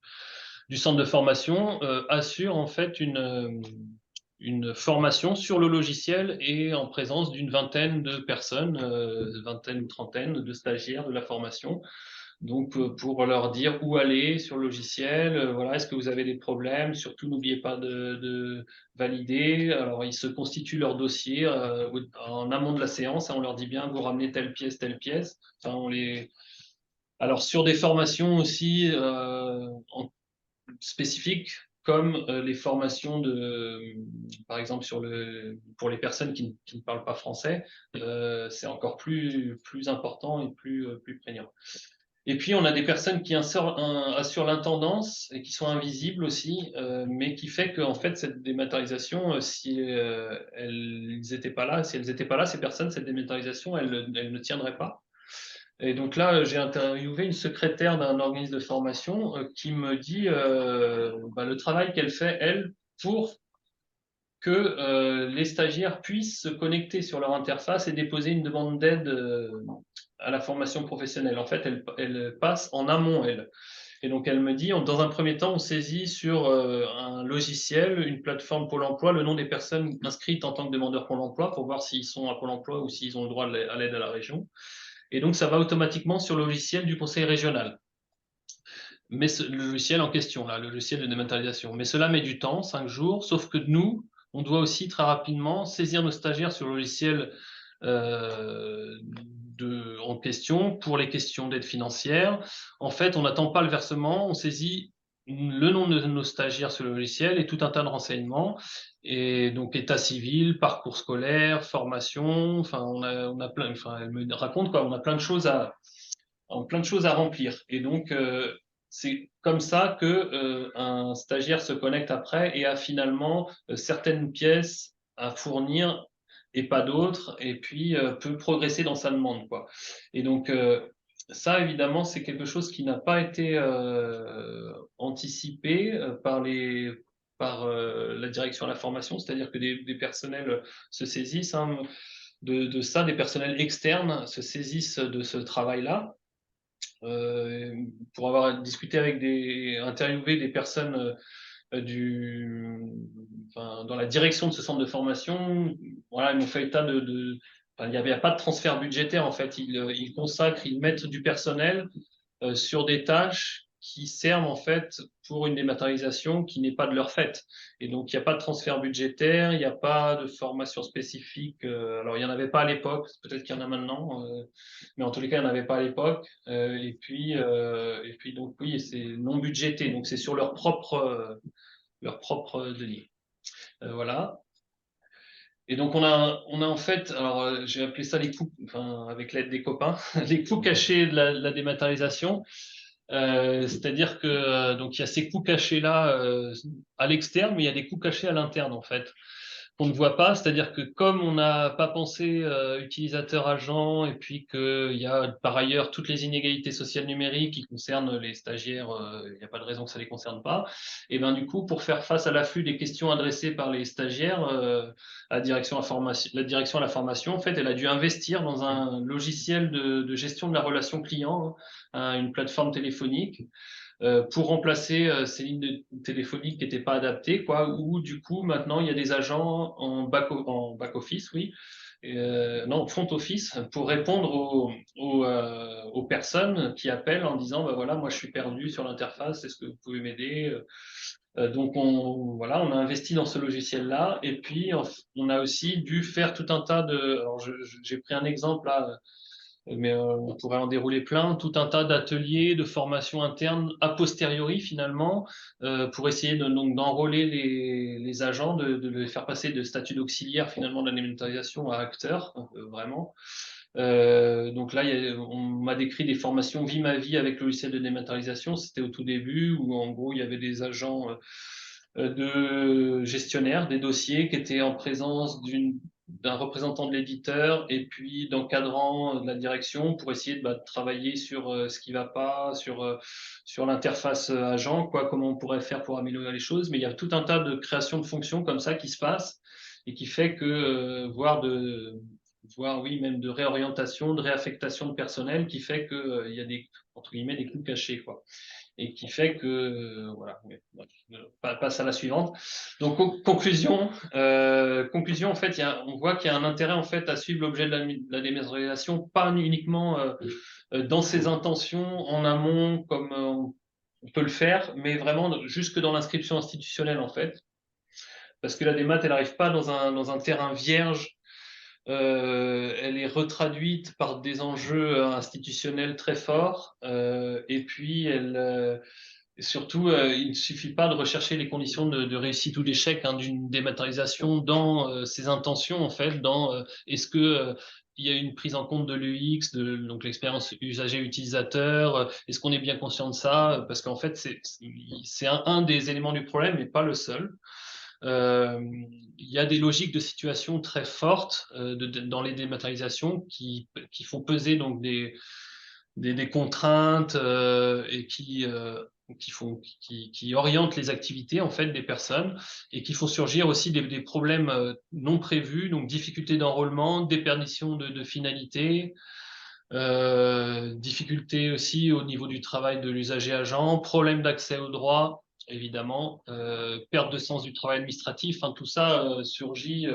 Speaker 3: centre de formation, assure en fait une formation sur le logiciel et en présence d'une vingtaine de personnes, vingtaine ou trentaine de stagiaires de la formation. Donc, pour leur dire où aller sur le logiciel, voilà, est-ce que vous avez des problèmes? Surtout, n'oubliez pas de valider. Alors, ils se constituent leur dossier en amont de la séance et on leur dit bien, vous ramenez telle pièce, telle pièce. Enfin, alors, sur des formations aussi spécifiques, comme les formations par exemple, pour les personnes qui ne parlent pas français, c'est encore plus important et plus prégnant. Et puis, on a des personnes qui assurent l'intendance et qui sont invisibles aussi, mais qui fait qu'en fait, cette dématérialisation, si elles n'étaient pas là, ces personnes, cette dématérialisation, elle ne tiendrait pas. Et donc là, j'ai interviewé une secrétaire d'un organisme de formation qui me dit le travail qu'elle fait, elle, pour que les stagiaires puissent se connecter sur leur interface et déposer une demande d'aide à la formation professionnelle. En fait, elle passe en amont, elle. Et donc, elle me dit, dans un premier temps, on saisit sur un logiciel, une plateforme Pôle emploi, le nom des personnes inscrites en tant que demandeurs Pôle emploi pour voir s'ils sont à Pôle emploi ou s'ils ont le droit à l'aide à la région. Et donc, ça va automatiquement sur le logiciel du conseil régional. Mais le logiciel en question, là, le logiciel de dématérialisation. Mais cela met du temps, 5 jours, sauf que nous, on doit aussi très rapidement saisir nos stagiaires sur le logiciel en question pour les questions d'aide financière. En fait, on n'attend pas le versement, on saisit le nom de nos stagiaires sur le logiciel et tout un tas de renseignements. Et donc, état civil, parcours scolaire, formation, enfin, on a plein, enfin, elle me raconte quoi, on a plein de choses à remplir. Et donc, c'est comme ça que un stagiaire se connecte après et a finalement certaines pièces à fournir et pas d'autres, et puis peut progresser dans sa demande, quoi. Et donc, ça, évidemment, c'est quelque chose qui n'a pas été anticipé par la direction de la formation, c'est-à-dire que des personnels se saisissent hein, de ça, des personnels externes se saisissent de ce travail-là. Pour avoir discuté avec interviewé des personnes dans la direction de ce centre de formation, voilà, ils m'ont fait état il n'y avait pas de transfert budgétaire en fait. Ils consacrent, ils mettent du personnel sur des tâches qui servent en fait pour une dématérialisation qui n'est pas de leur fait. Et donc il n'y a pas de transfert budgétaire, il n'y a pas de formation spécifique. Alors il n'y en avait pas à l'époque, peut-être qu'il y en a maintenant, mais en tous les cas il n'y en avait pas à l'époque. Et puis donc oui, c'est non budgété, donc c'est sur leur propre denier. Voilà. Et donc on a en fait, alors j'ai appelé ça les coûts, enfin avec l'aide des copains, les coûts cachés de la dématérialisation. C'est-à-dire que donc il y a ces coûts cachés là à l'externe, mais il y a des coûts cachés à l'interne en fait qu'on ne voit pas. C'est-à-dire que comme on n'a pas pensé utilisateur-agent et puis qu'il y a par ailleurs toutes les inégalités sociales numériques qui concernent les stagiaires, il n'y a pas de raison que ça les concerne pas. Et ben du coup pour faire face à l'afflux des questions adressées par les stagiaires, la direction à la formation en fait elle a dû investir dans un logiciel de gestion de la relation client. Hein, une plateforme téléphonique pour remplacer ces lignes téléphoniques qui n'étaient pas adaptées, quoi, ou du coup, maintenant, il y a des agents en back office, oui, non, front office, pour répondre aux personnes qui appellent en disant, bah, voilà, moi je suis perdu sur l'interface, est-ce que vous pouvez m'aider donc voilà, on a investi dans ce logiciel-là, et puis on a aussi dû faire tout un tas de. Alors j'ai pris un exemple là, mais on pourrait en dérouler plein, tout un tas d'ateliers, de formations internes a posteriori finalement, pour essayer donc d'enrôler les agents, de les faire passer de statut d'auxiliaire finalement de la dématérialisation à acteurs, vraiment. Donc là, on m'a décrit des formations Vie ma vie avec le logiciel de dématérialisation. C'était au tout début où en gros il y avait des agents de gestionnaires des dossiers qui étaient en présence d'un représentant de l'éditeur et puis d'encadrant de la direction pour essayer de travailler sur ce qui va pas, sur l'interface agent, quoi, comment on pourrait faire pour améliorer les choses. Mais il y a tout un tas de créations de fonctions comme ça qui se passent et qui fait que, voire oui, même de réorientation, de réaffectation de personnel qui fait qu'il y a entre guillemets, des coûts cachés, quoi. Et qui fait que, voilà, passe à la suivante. Donc, conclusion, en fait, on voit qu'il y a un intérêt, en fait, à suivre l'objet de la dématérialisation, pas uniquement dans ses intentions, en amont, comme on peut le faire, mais vraiment jusque dans l'inscription institutionnelle, en fait. Parce que la démat, elle n'arrive pas dans un terrain vierge. Elle est retraduite par des enjeux institutionnels très forts, et puis surtout, il ne suffit pas de rechercher les conditions de réussite ou d'échec hein, d'une dématérialisation dans ses intentions, en fait, dans est-ce que il y a une prise en compte de l'UX, donc l'expérience usager-utilisateur, est-ce qu'on est bien conscient de ça? Parce qu'en fait, c'est un des éléments du problème, mais pas le seul. Il y a des logiques de situation très fortes dans les dématérialisations qui font peser donc des contraintes et qui orientent les activités en fait des personnes et qui font surgir aussi des problèmes non prévus, donc difficultés d'enrôlement, déperdition de finalité, difficultés aussi au niveau du travail de l'usager agent, problème d'accès aux droits évidemment, perte de sens du travail administratif, hein, tout ça surgit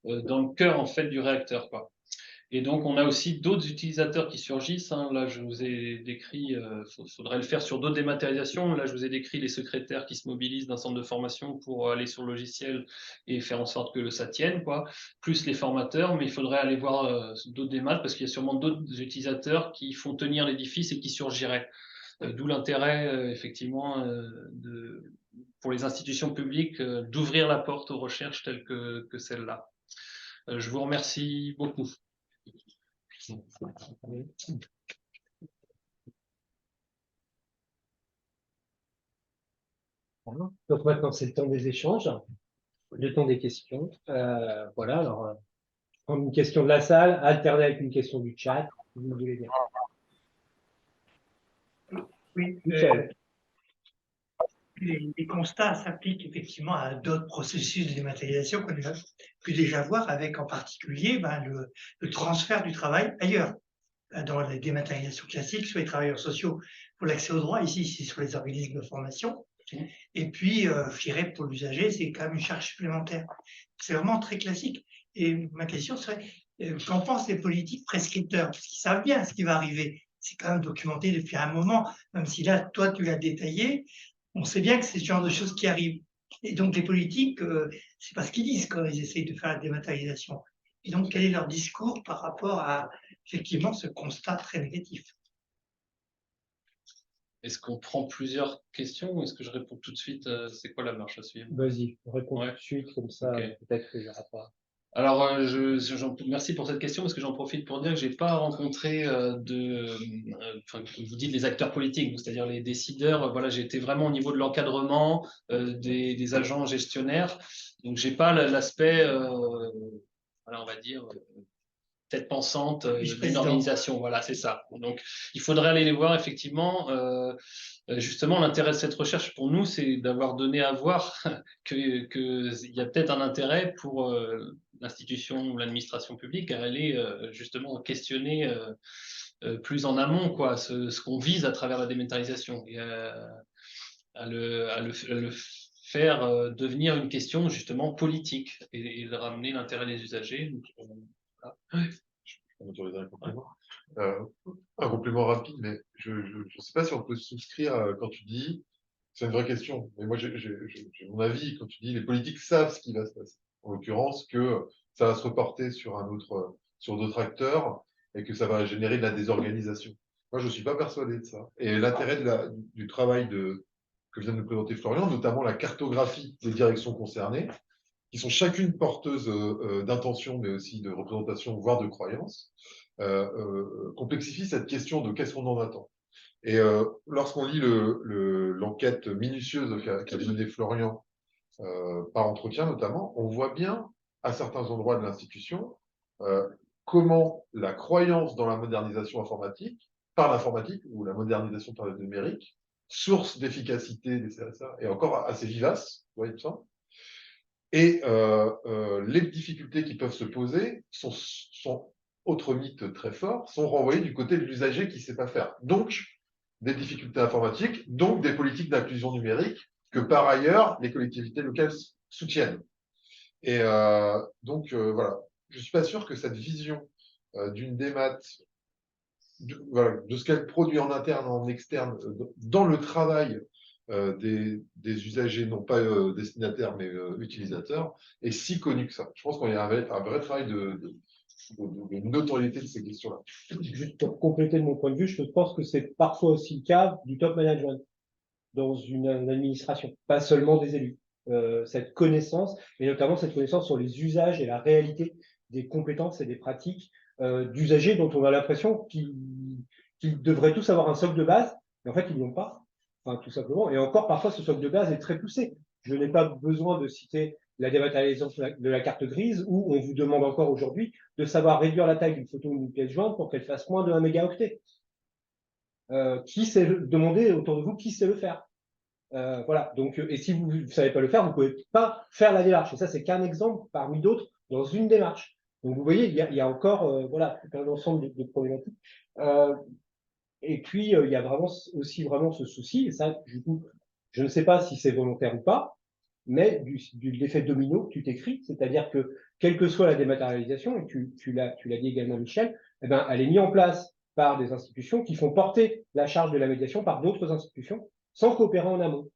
Speaker 3: dans le cœur en fait du réacteur, quoi. Et donc, on a aussi d'autres utilisateurs qui surgissent. Hein. Là, je vous ai décrit, faudrait le faire sur d'autres dématérialisations. Là, je vous ai décrit les secrétaires qui se mobilisent d'un centre de formation pour aller sur le logiciel et faire en sorte que ça tienne, quoi. Plus les formateurs, mais il faudrait aller voir d'autres démat parce qu'il y a sûrement d'autres utilisateurs qui font tenir l'édifice et qui surgiraient. D'où l'intérêt, effectivement, pour les institutions publiques d'ouvrir la porte aux recherches telles que celle-là. Je vous remercie beaucoup.
Speaker 2: Donc maintenant, c'est le temps des échanges, le temps des questions. Voilà, alors, prendre une question de la salle, alterner avec une question du chat, si vous voulez bien.
Speaker 4: Oui,
Speaker 2: Michel.
Speaker 4: les constats s'appliquent effectivement à d'autres processus de dématérialisation qu'on a pu déjà voir, avec en particulier le transfert du travail ailleurs. Dans la dématérialisation classique, sur les travailleurs sociaux pour l'accès aux droits, ici c'est sur les organismes de formation. Et puis, je dirais pour l'usager, c'est quand même une charge supplémentaire. C'est vraiment très classique. Et ma question serait, qu'en pensent les politiques prescripteurs? Parce qu'ils savent bien ce qui va arriver. C'est quand même documenté depuis un moment, même si là, toi, tu l'as détaillé. On sait bien que c'est ce genre de choses qui arrivent. Et donc, les politiques, c'est pas ce qu'ils disent quand ils essayent de faire la dématérialisation. Et donc, quel est leur discours par rapport à, effectivement, ce constat très négatif?
Speaker 3: Est-ce qu'on prend plusieurs questions ou est-ce que je réponds tout de suite? C'est quoi la marche à suivre?
Speaker 2: Vas-y, réponds
Speaker 3: Ouais.
Speaker 2: tout de suite, comme ça,
Speaker 3: Ok.
Speaker 2: peut-être qu'il n'y aura pas.
Speaker 3: Alors, merci pour cette question parce que j'en profite pour dire que j'ai pas rencontré enfin, vous dites les acteurs politiques, c'est-à-dire les décideurs. Voilà, j'ai été vraiment au niveau de l'encadrement des agents gestionnaires. Donc, j'ai pas l'aspect, voilà, on va dire, tête pensante d'une organisation. Voilà, c'est ça. Donc, il faudrait aller les voir effectivement. Justement, l'intérêt de cette recherche pour nous, c'est d'avoir donné à voir qu'il y a peut-être un intérêt pour l'institution ou l'administration publique à aller justement questionner plus en amont quoi, ce qu'on vise à travers la dématérialisation et à le faire devenir une question justement politique et de ramener l'intérêt des usagers. Donc, voilà.
Speaker 1: Un complément rapide, mais je ne sais pas si on peut souscrire quand tu dis, c'est une vraie question, mais moi j'ai mon avis quand tu dis les politiques savent ce qui va se passer. En l'occurrence, que ça va se reporter sur sur d'autres acteurs et que ça va générer de la désorganisation. Moi, je ne suis pas persuadé de ça. Et l'intérêt du travail que vient de nous présenter Florian, notamment la cartographie des directions concernées, qui sont chacune porteuses d'intentions, mais aussi de représentations, voire de croyances, complexifie cette question de qu'est-ce qu'on en attend. Et lorsqu'on lit l'enquête minutieuse qu'a menée Florian, par entretien notamment, on voit bien, à certains endroits de l'institution, comment la croyance dans la modernisation informatique, par l'informatique, ou la modernisation par le numérique, source d'efficacité des CSA, est encore assez vivace, vous voyez ça. Et les difficultés qui peuvent se poser sont autre mythe très fort, sont renvoyés du côté de l'usager qui ne sait pas faire. Donc, des difficultés informatiques, donc des politiques d'inclusion numérique que par ailleurs les collectivités locales soutiennent. Et voilà, je ne suis pas sûr que cette vision d'une démat, voilà, de ce qu'elle produit en interne, en externe, dans le travail des usagers, non pas destinataires, mais utilisateurs, est si connue que ça. Je pense qu'il y a un vrai travail de notoriété de ces questions-là.
Speaker 2: Juste pour compléter de mon point de vue, je pense que c'est parfois aussi le cas du top management dans une administration, pas seulement des élus. Cette connaissance, et notamment cette connaissance sur les usages et la réalité des compétences et des pratiques d'usagers dont on a l'impression qu'ils devraient tous avoir un socle de base, mais en fait, ils n'ont pas, enfin, tout simplement. Et encore, parfois, ce socle de base est très poussé. Je n'ai pas besoin de citer la dématérialisation de la carte grise, où on vous demande encore aujourd'hui de savoir réduire la taille d'une photo ou d'une pièce jointe pour qu'elle fasse moins de 1 mégaoctet. Qui sait demander autour de vous qui sait le faire? Voilà. Donc, et si vous ne savez pas le faire, vous ne pouvez pas faire la démarche. Et ça, c'est qu'un exemple parmi d'autres dans une démarche. Donc, vous voyez, il y a encore voilà, un ensemble de problématiques. Et puis, il y a vraiment aussi vraiment ce souci, et ça, du coup, je ne sais pas si c'est volontaire ou pas, mais de l'effet domino que tu t'écris, c'est-à-dire que quelle que soit la dématérialisation, et tu l'as dit également Michel, eh ben, elle est mise en place par des institutions qui font porter la charge de la médiation par d'autres institutions sans coopérer en amont.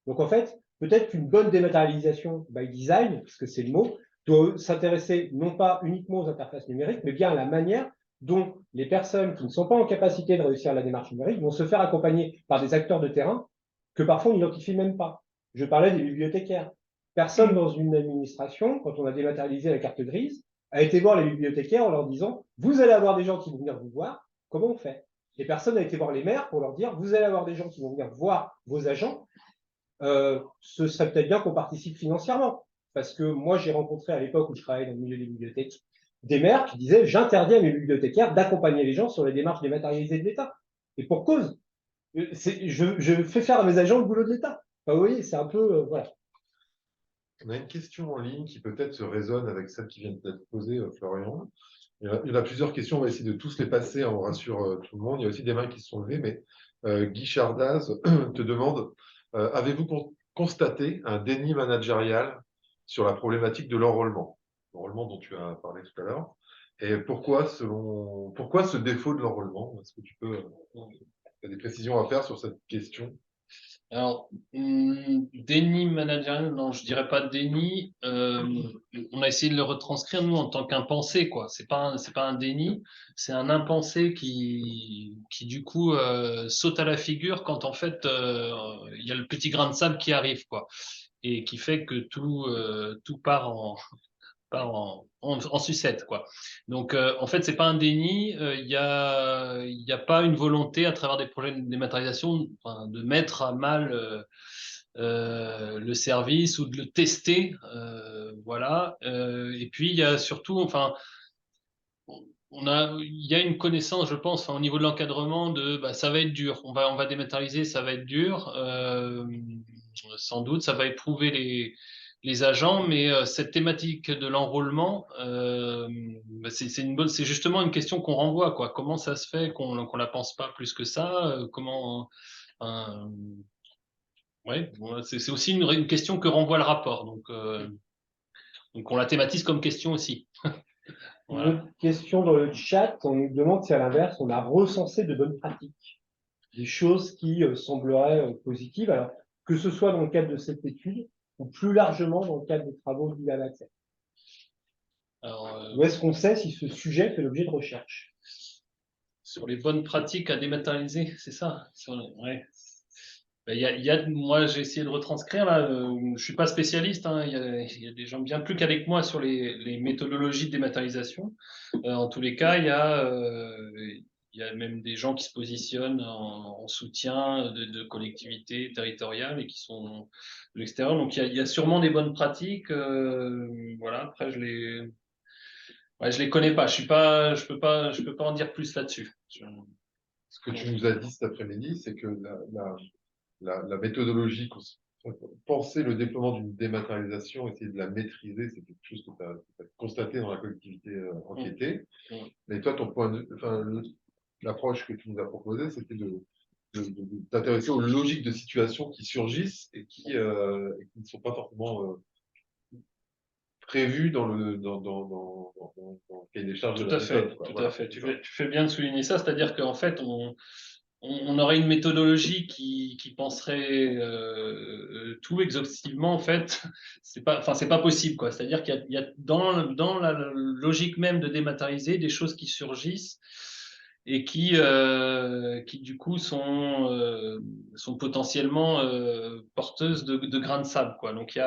Speaker 2: Donc en fait, peut-être qu'une bonne dématérialisation by design, parce que c'est le mot, doit s'intéresser non pas uniquement aux interfaces numériques, mais bien à la manière dont les personnes qui ne sont pas en capacité de réussir la démarche numérique vont se faire accompagner par des acteurs de terrain que parfois on n'identifie même pas. Je parlais des bibliothécaires. Personne dans une administration, quand on a dématérialisé la carte grise, a été voir les bibliothécaires en leur disant « Vous allez avoir des gens qui vont venir vous voir, comment on fait ?» Et personne n'a été voir les maires pour leur dire « Vous allez avoir des gens qui vont venir voir vos agents, ce serait peut-être bien qu'on participe financièrement. » Parce que moi, j'ai rencontré à l'époque où je travaillais dans le milieu des bibliothèques, des maires qui disaient « J'interdis à mes bibliothécaires d'accompagner les gens sur les démarches dématérialisées de l'État. » Et pour cause, je fais faire à mes agents le boulot de l'État. Enfin, vous voyez, c'est un peu, voilà.
Speaker 1: On a une question en ligne qui peut-être se résonne avec celle qui vient d'être posée, Florian. Il y en a plusieurs questions, on va essayer de tous les passer, on rassure tout le monde. Il y a aussi des mains qui se sont levées, mais Guy Chardaz te demande, avez-vous constaté un déni managérial sur la problématique de l'enrôlement dont tu as parlé tout à l'heure, et pourquoi ce défaut de l'enrôlement? Est-ce que tu as des précisions à faire sur cette question?
Speaker 3: Alors, déni managérial, non, je dirais pas déni. On a essayé de le retranscrire, nous, en tant qu'impensé, quoi. C'est pas un déni, c'est un impensé qui du coup, saute à la figure quand, en fait, il y a le petit grain de sable qui arrive, quoi. Et qui fait que tout part en sucette, quoi. Donc, en fait, c'est pas un déni. Il y a pas une volonté à travers des projets de dématérialisation, enfin, de mettre à mal le service ou de le tester, voilà. Et puis il y a surtout, enfin, il y a une connaissance, je pense, enfin, au niveau de l'encadrement de, bah, ça va être dur. On va dématérialiser, ça va être dur. Sans doute, ça va éprouver les agents, mais cette thématique de l'enrôlement, bah, c'est justement une question qu'on renvoie, quoi. Comment ça se fait qu'on la pense pas plus que ça? Comment, ouais, c'est aussi une question que renvoie le rapport. Donc on la thématise comme question aussi.
Speaker 2: Une
Speaker 3: Voilà.
Speaker 2: autre question dans le chat, on nous demande si à l'inverse, on a recensé de bonnes pratiques, des choses qui sembleraient positives, alors que ce soit dans le cadre de cette étude ou plus largement dans le cadre des travaux du Accès. Où est-ce qu'on sait si ce sujet fait l'objet de recherche?
Speaker 3: Sur les bonnes pratiques à dématérialiser, c'est ça? Ouais. Ben, moi, j'ai essayé de retranscrire là. Je suis pas spécialiste, hein, il y a des gens bien plus qu'avec moi sur les méthodologies de dématérialisation. En tous les cas, il y a même des gens qui se positionnent en soutien de collectivités territoriales et qui sont de l'extérieur. Donc, il y a sûrement des bonnes pratiques. Voilà. Après, je les connais pas. Je peux pas en dire plus là-dessus.
Speaker 1: Ce que tu nous as dit cet après-midi, c'est que la méthodologie, penser le déploiement d'une dématérialisation, essayer de la maîtriser, c'est quelque chose que tu as constaté dans la collectivité enquêtée. Mais toi, l'approche que tu nous as proposée, c'était de t'intéresser aux logiques de situation qui surgissent et qui ne sont pas forcément prévues dans le cahier des charges de la méthode.
Speaker 3: Tout à fait. Tu fais bien de souligner ça, c'est-à-dire qu'en fait, on aurait une méthodologie qui penserait tout exhaustivement, en fait, c'est pas possible, quoi. C'est-à-dire qu'il y a dans la logique même de dématérialiser des choses qui surgissent et qui du coup sont potentiellement porteuses de grains de sable, quoi. Donc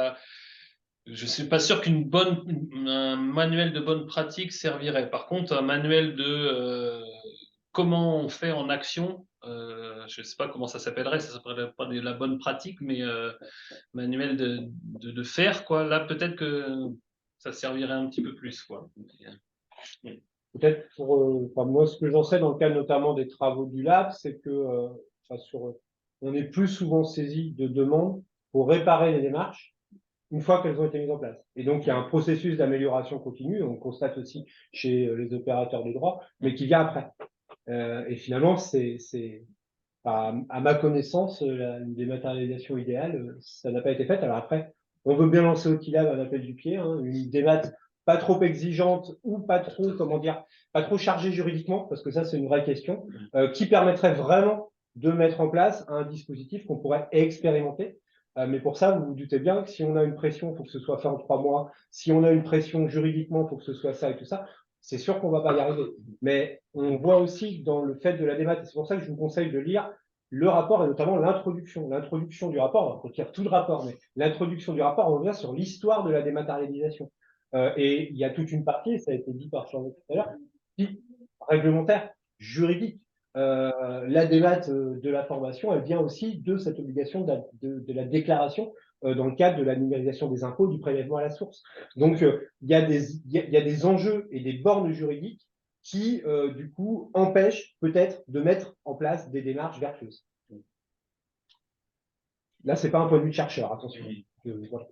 Speaker 3: je suis pas sûr un manuel de bonne pratique servirait. Par contre, un manuel de comment on fait en action, je ne sais pas comment ça s'appellerait, ça s'appellerait pas de la bonne pratique, mais manuel de faire, quoi. Là, peut-être que ça servirait un petit peu plus, quoi.
Speaker 2: Peut-être moi, ce que j'en sais dans le cadre notamment des travaux du lab, c'est que on est plus souvent saisi de demandes pour réparer les démarches une fois qu'elles ont été mises en place. Et donc, il y a un processus d'amélioration continue, on constate aussi chez les opérateurs de droit, mais qui vient après. Et finalement, à ma connaissance, une dématérialisation idéale, ça n'a pas été faite. Alors après, On veut bien lancer au TILAB un appel du pied, hein, une démat pas trop exigeante ou pas trop, comment dire, pas trop chargée juridiquement, parce que ça, c'est une vraie question, qui permettrait vraiment de mettre en place un dispositif qu'on pourrait expérimenter. Mais pour ça, vous vous doutez bien que si on a une pression, il faut que ce soit fait en 3 mois. Si on a une pression juridiquement, il faut que ce soit ça et tout ça. C'est sûr qu'on ne va pas y arriver. Mais on voit aussi dans le fait de la démat, et c'est pour ça que je vous conseille de lire le rapport et notamment l'introduction. L'introduction du rapport, on va retire tout le rapport, mais l'introduction du rapport, on revient sur l'histoire de la dématérialisation. Et il y a toute une partie, ça a été dit par Charles tout à l'heure, réglementaire, juridique. La démat de la formation, elle vient aussi de cette obligation de la déclaration dans le cadre de la numérisation des impôts, du prélèvement à la source. Donc, il y a des enjeux et des bornes juridiques qui, du coup, empêchent peut-être de mettre en place des démarches vertueuses. Là, ce n'est pas un point de vue de chercheur, attention. Voilà.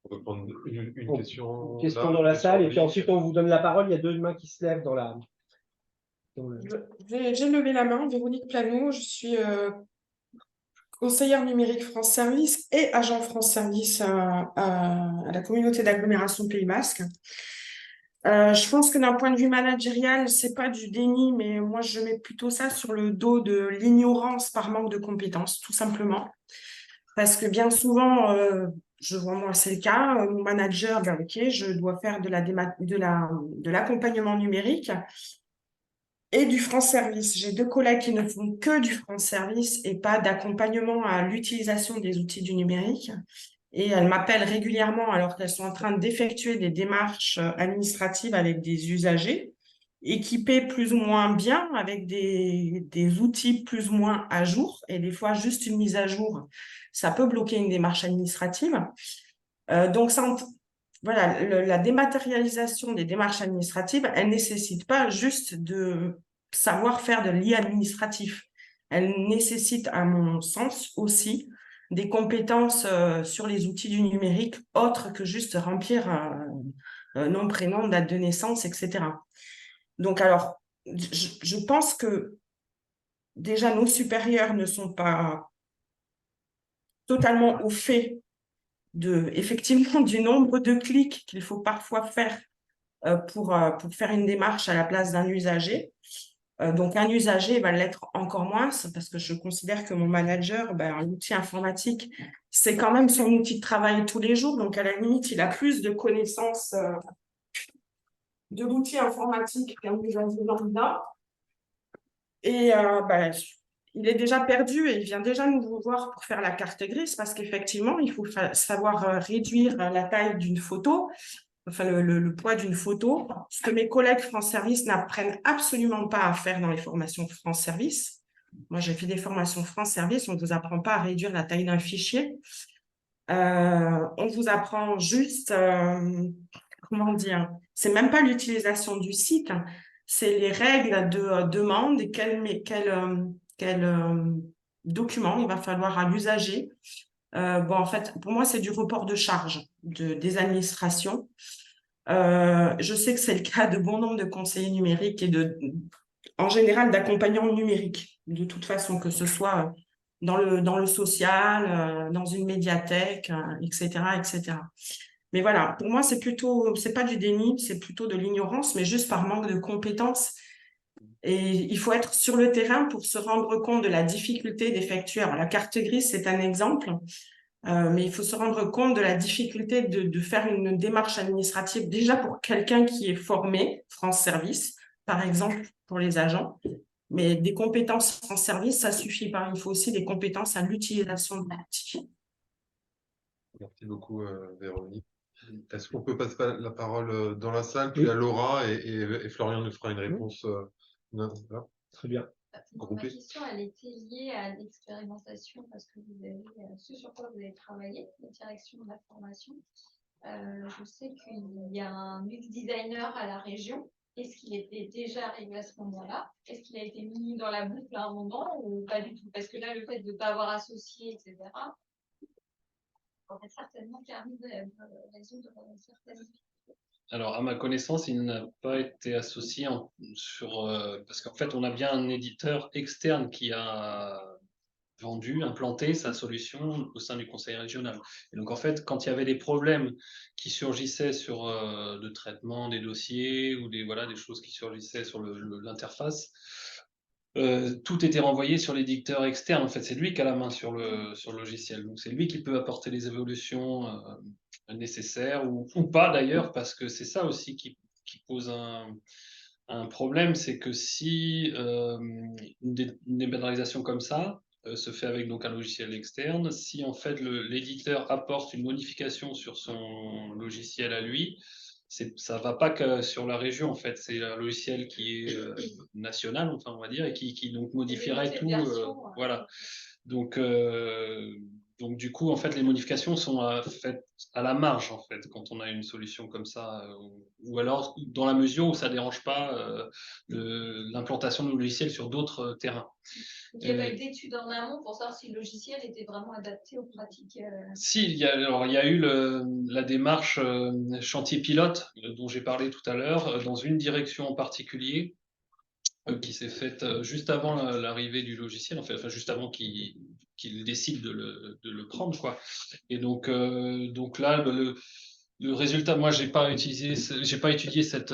Speaker 1: On peut prendre une question.
Speaker 2: Une question dans la salle, et puis ensuite, on vous donne la parole. Il y a 2 mains qui se lèvent dans la...
Speaker 5: J'ai levé la main, Véronique Plano, je suis conseillère numérique France Service et agent France Service à la communauté d'agglomération Pays Basque. Je pense que d'un point de vue managérial, c'est pas du déni, mais moi je mets plutôt ça sur le dos de l'ignorance par manque de compétences, tout simplement. Parce que bien souvent, je vois moi c'est le cas, mon manager, ben ok, je dois faire de l'accompagnement numérique et du France Service. J'ai 2 collègues qui ne font que du France Service et pas d'accompagnement à l'utilisation des outils du numérique. Et elles m'appellent régulièrement alors qu'elles sont en train d'effectuer des démarches administratives avec des usagers, équipés plus ou moins bien, avec des outils plus ou moins à jour. Et des fois, juste une mise à jour, ça peut bloquer une démarche administrative. Donc, voilà, la dématérialisation des démarches administratives, elle ne nécessite pas juste de savoir faire de l'e-administratif. Elle nécessite, à mon sens, aussi des compétences sur les outils du numérique autres que juste remplir nom, prénom, date de naissance, etc. Donc, alors, je pense que déjà nos supérieurs ne sont pas totalement au fait effectivement du nombre de clics qu'il faut parfois faire pour faire une démarche à la place d'un usager. Donc, un usager va l'être encore moins parce que je considère que mon manager, l'outil informatique, c'est quand même son outil de travail tous les jours. Donc, à la limite, il a plus de connaissances de l'outil informatique qu'un usager lambda. Et il est déjà perdu et il vient déjà nous voir pour faire la carte grise parce qu'effectivement, il faut savoir réduire la taille d'une photo, enfin le poids d'une photo, ce que mes collègues France Service n'apprennent absolument pas à faire dans les formations France Service. Moi, j'ai fait des formations France Service, on ne vous apprend pas à réduire la taille d'un fichier. On vous apprend juste, comment dire, c'est même pas l'utilisation du site, c'est les règles de demande et quel document il va falloir à l'usager. En fait, pour moi, c'est du report de charge des administrations. Je sais que c'est le cas de bon nombre de conseillers numériques et en général d'accompagnants numériques, de toute façon, que ce soit dans le social, dans une médiathèque, etc., etc. Mais voilà, pour moi, c'est pas du déni, c'est plutôt de l'ignorance, mais juste par manque de compétences. Et il faut être sur le terrain pour se rendre compte de la difficulté d'effectuer. Alors, la carte grise, c'est un exemple, mais il faut se rendre compte de la difficulté de faire une démarche administrative, déjà pour quelqu'un qui est formé, France Service, par exemple, pour les agents. Mais des compétences France Service, ça suffit pas. Il faut aussi des compétences à l'utilisation de l'outil.
Speaker 1: Merci beaucoup, Véronique. Est-ce qu'on peut passer la parole dans la salle, puis à Laura et Florian nous fera une réponse.
Speaker 2: Très bien.
Speaker 6: Ma question, elle était liée à l'expérimentation parce que vous avez ce sur quoi vous avez travaillé, la direction de la formation. Je sais qu'il y a un UX designer à la région. Est-ce qu'il était déjà arrivé à ce moment-là? Est-ce qu'il a été mis dans la boucle à un moment ou pas du tout? Parce que là, le fait de ne pas avoir associé, etc., aurait certainement permis de résoudre certaines difficultés.
Speaker 3: Alors, à ma connaissance, il n'a pas été associé parce qu'en fait, on a bien un éditeur externe qui a vendu, implanté sa solution au sein du conseil régional. Et donc en fait, quand il y avait des problèmes qui surgissaient sur le traitement des dossiers ou des choses qui surgissaient sur l'interface, tout était renvoyé sur l'éditeur externe. En fait, c'est lui qui a la main sur le logiciel. Donc c'est lui qui peut apporter les évolutions nécessaires ou pas d'ailleurs, parce que c'est ça aussi qui pose un problème, c'est que si une dématérialisation comme ça se fait avec donc un logiciel externe, si en fait l'éditeur apporte une modification sur son logiciel à lui, ça va pas que sur la région en fait, c'est un logiciel qui est national, enfin on va dire, et qui donc modifierait tout, voilà. Donc donc du coup en fait les modifications sont faites à la marge en fait quand on a une solution comme ça, ou alors dans la mesure où ça dérange pas l'implantation de logiciels sur d'autres terrains.
Speaker 6: Donc, il n'y a pas eu d'études en amont pour savoir si le logiciel était vraiment adapté aux pratiques.
Speaker 3: Si, il y a eu la démarche chantier pilote dont j'ai parlé tout à l'heure, dans une direction en particulier, qui s'est faite juste avant l'arrivée du logiciel, en fait, enfin juste avant qu'il décide de le prendre, quoi. Et donc là, le résultat, moi, j'ai pas étudié cette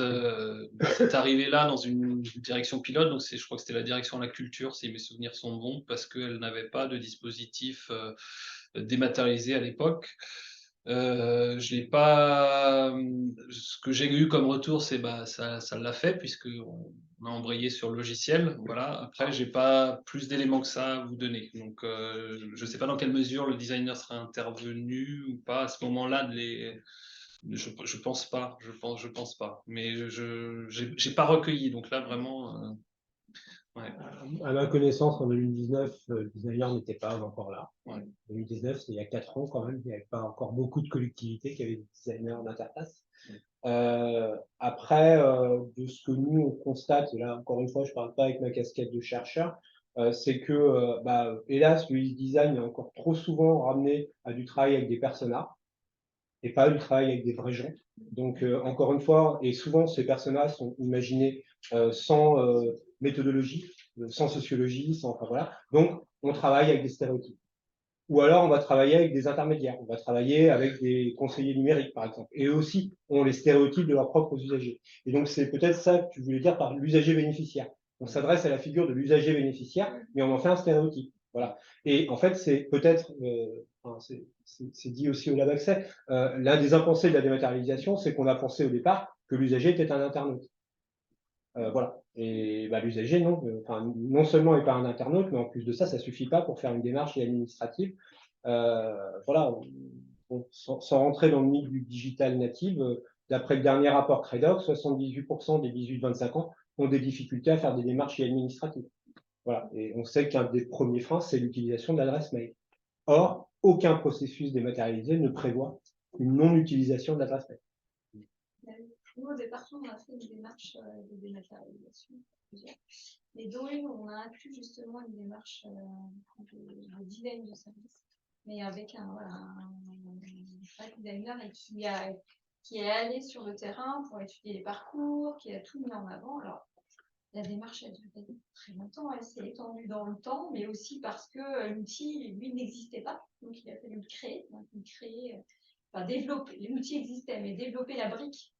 Speaker 3: arrivée-là dans une direction pilote. Donc je crois que c'était la direction de la culture, si mes souvenirs sont bons, parce qu'elle n'avait pas de dispositif dématérialisé à l'époque. Je l'ai pas. Ce que j'ai eu comme retour, c'est ça l'a fait puisque on a embrayé sur le logiciel. Voilà. Après, j'ai pas plus d'éléments que ça à vous donner. Donc, je sais pas dans quelle mesure le designer sera intervenu ou pas à ce moment-là. Je pense pas. Je pense pas. Mais j'ai pas recueilli. Donc là, vraiment. Ouais.
Speaker 2: À ma connaissance, en 2019, le designer n'était pas encore là.
Speaker 3: Ouais.
Speaker 2: 2019, c'est il y a 4 ans quand même. Il n'y avait pas encore beaucoup de collectivités qui avaient des designers d'interface. Après, de ce que nous, on constate, et là, encore une fois, je ne parle pas avec ma casquette de chercheur, c'est que, hélas, le design est encore trop souvent ramené à du travail avec des personas et pas du travail avec des vrais gens. Donc, encore une fois, et souvent, ces personas sont imaginés sans méthodologie, sans sociologie, sans, enfin voilà. Donc, on travaille avec des stéréotypes. Ou alors, on va travailler avec des intermédiaires. On va travailler avec des conseillers numériques, par exemple. Et eux aussi ont les stéréotypes de leurs propres usagers. Et donc, c'est peut-être ça que tu voulais dire par l'usager bénéficiaire. On s'adresse à la figure de l'usager bénéficiaire, mais on en fait un stéréotype. Voilà. Et en fait, c'est peut-être, c'est dit aussi au Lab Accès, l'un des impensés de la dématérialisation, c'est qu'on a pensé au départ que l'usager était un internaute. Voilà. Et l'usager, non seulement n'est pas un internaute, mais en plus de ça, ça suffit pas pour faire une démarche administrative. Voilà. Bon, sans rentrer dans le mythe du digital native, d'après le dernier rapport Credoc, 78% des 18-25 ans ont des difficultés à faire des démarches administratives. Voilà. Et on sait qu'un des premiers freins, c'est l'utilisation de l'adresse mail. Or, aucun processus dématérialisé ne prévoit une non-utilisation de l'adresse mail.
Speaker 6: Nous, au département, on a fait une démarche de dématérialisation, mais dont une, on a inclus justement une démarche de design de service, mais avec un designer et qui est allé sur le terrain pour étudier les parcours, qui a tout mis en avant. Alors, la démarche a duré très longtemps, elle s'est étendue dans le temps, mais aussi parce que l'outil, lui, n'existait pas, donc il a fallu le créer, développer. L'outil existait, mais développer la brique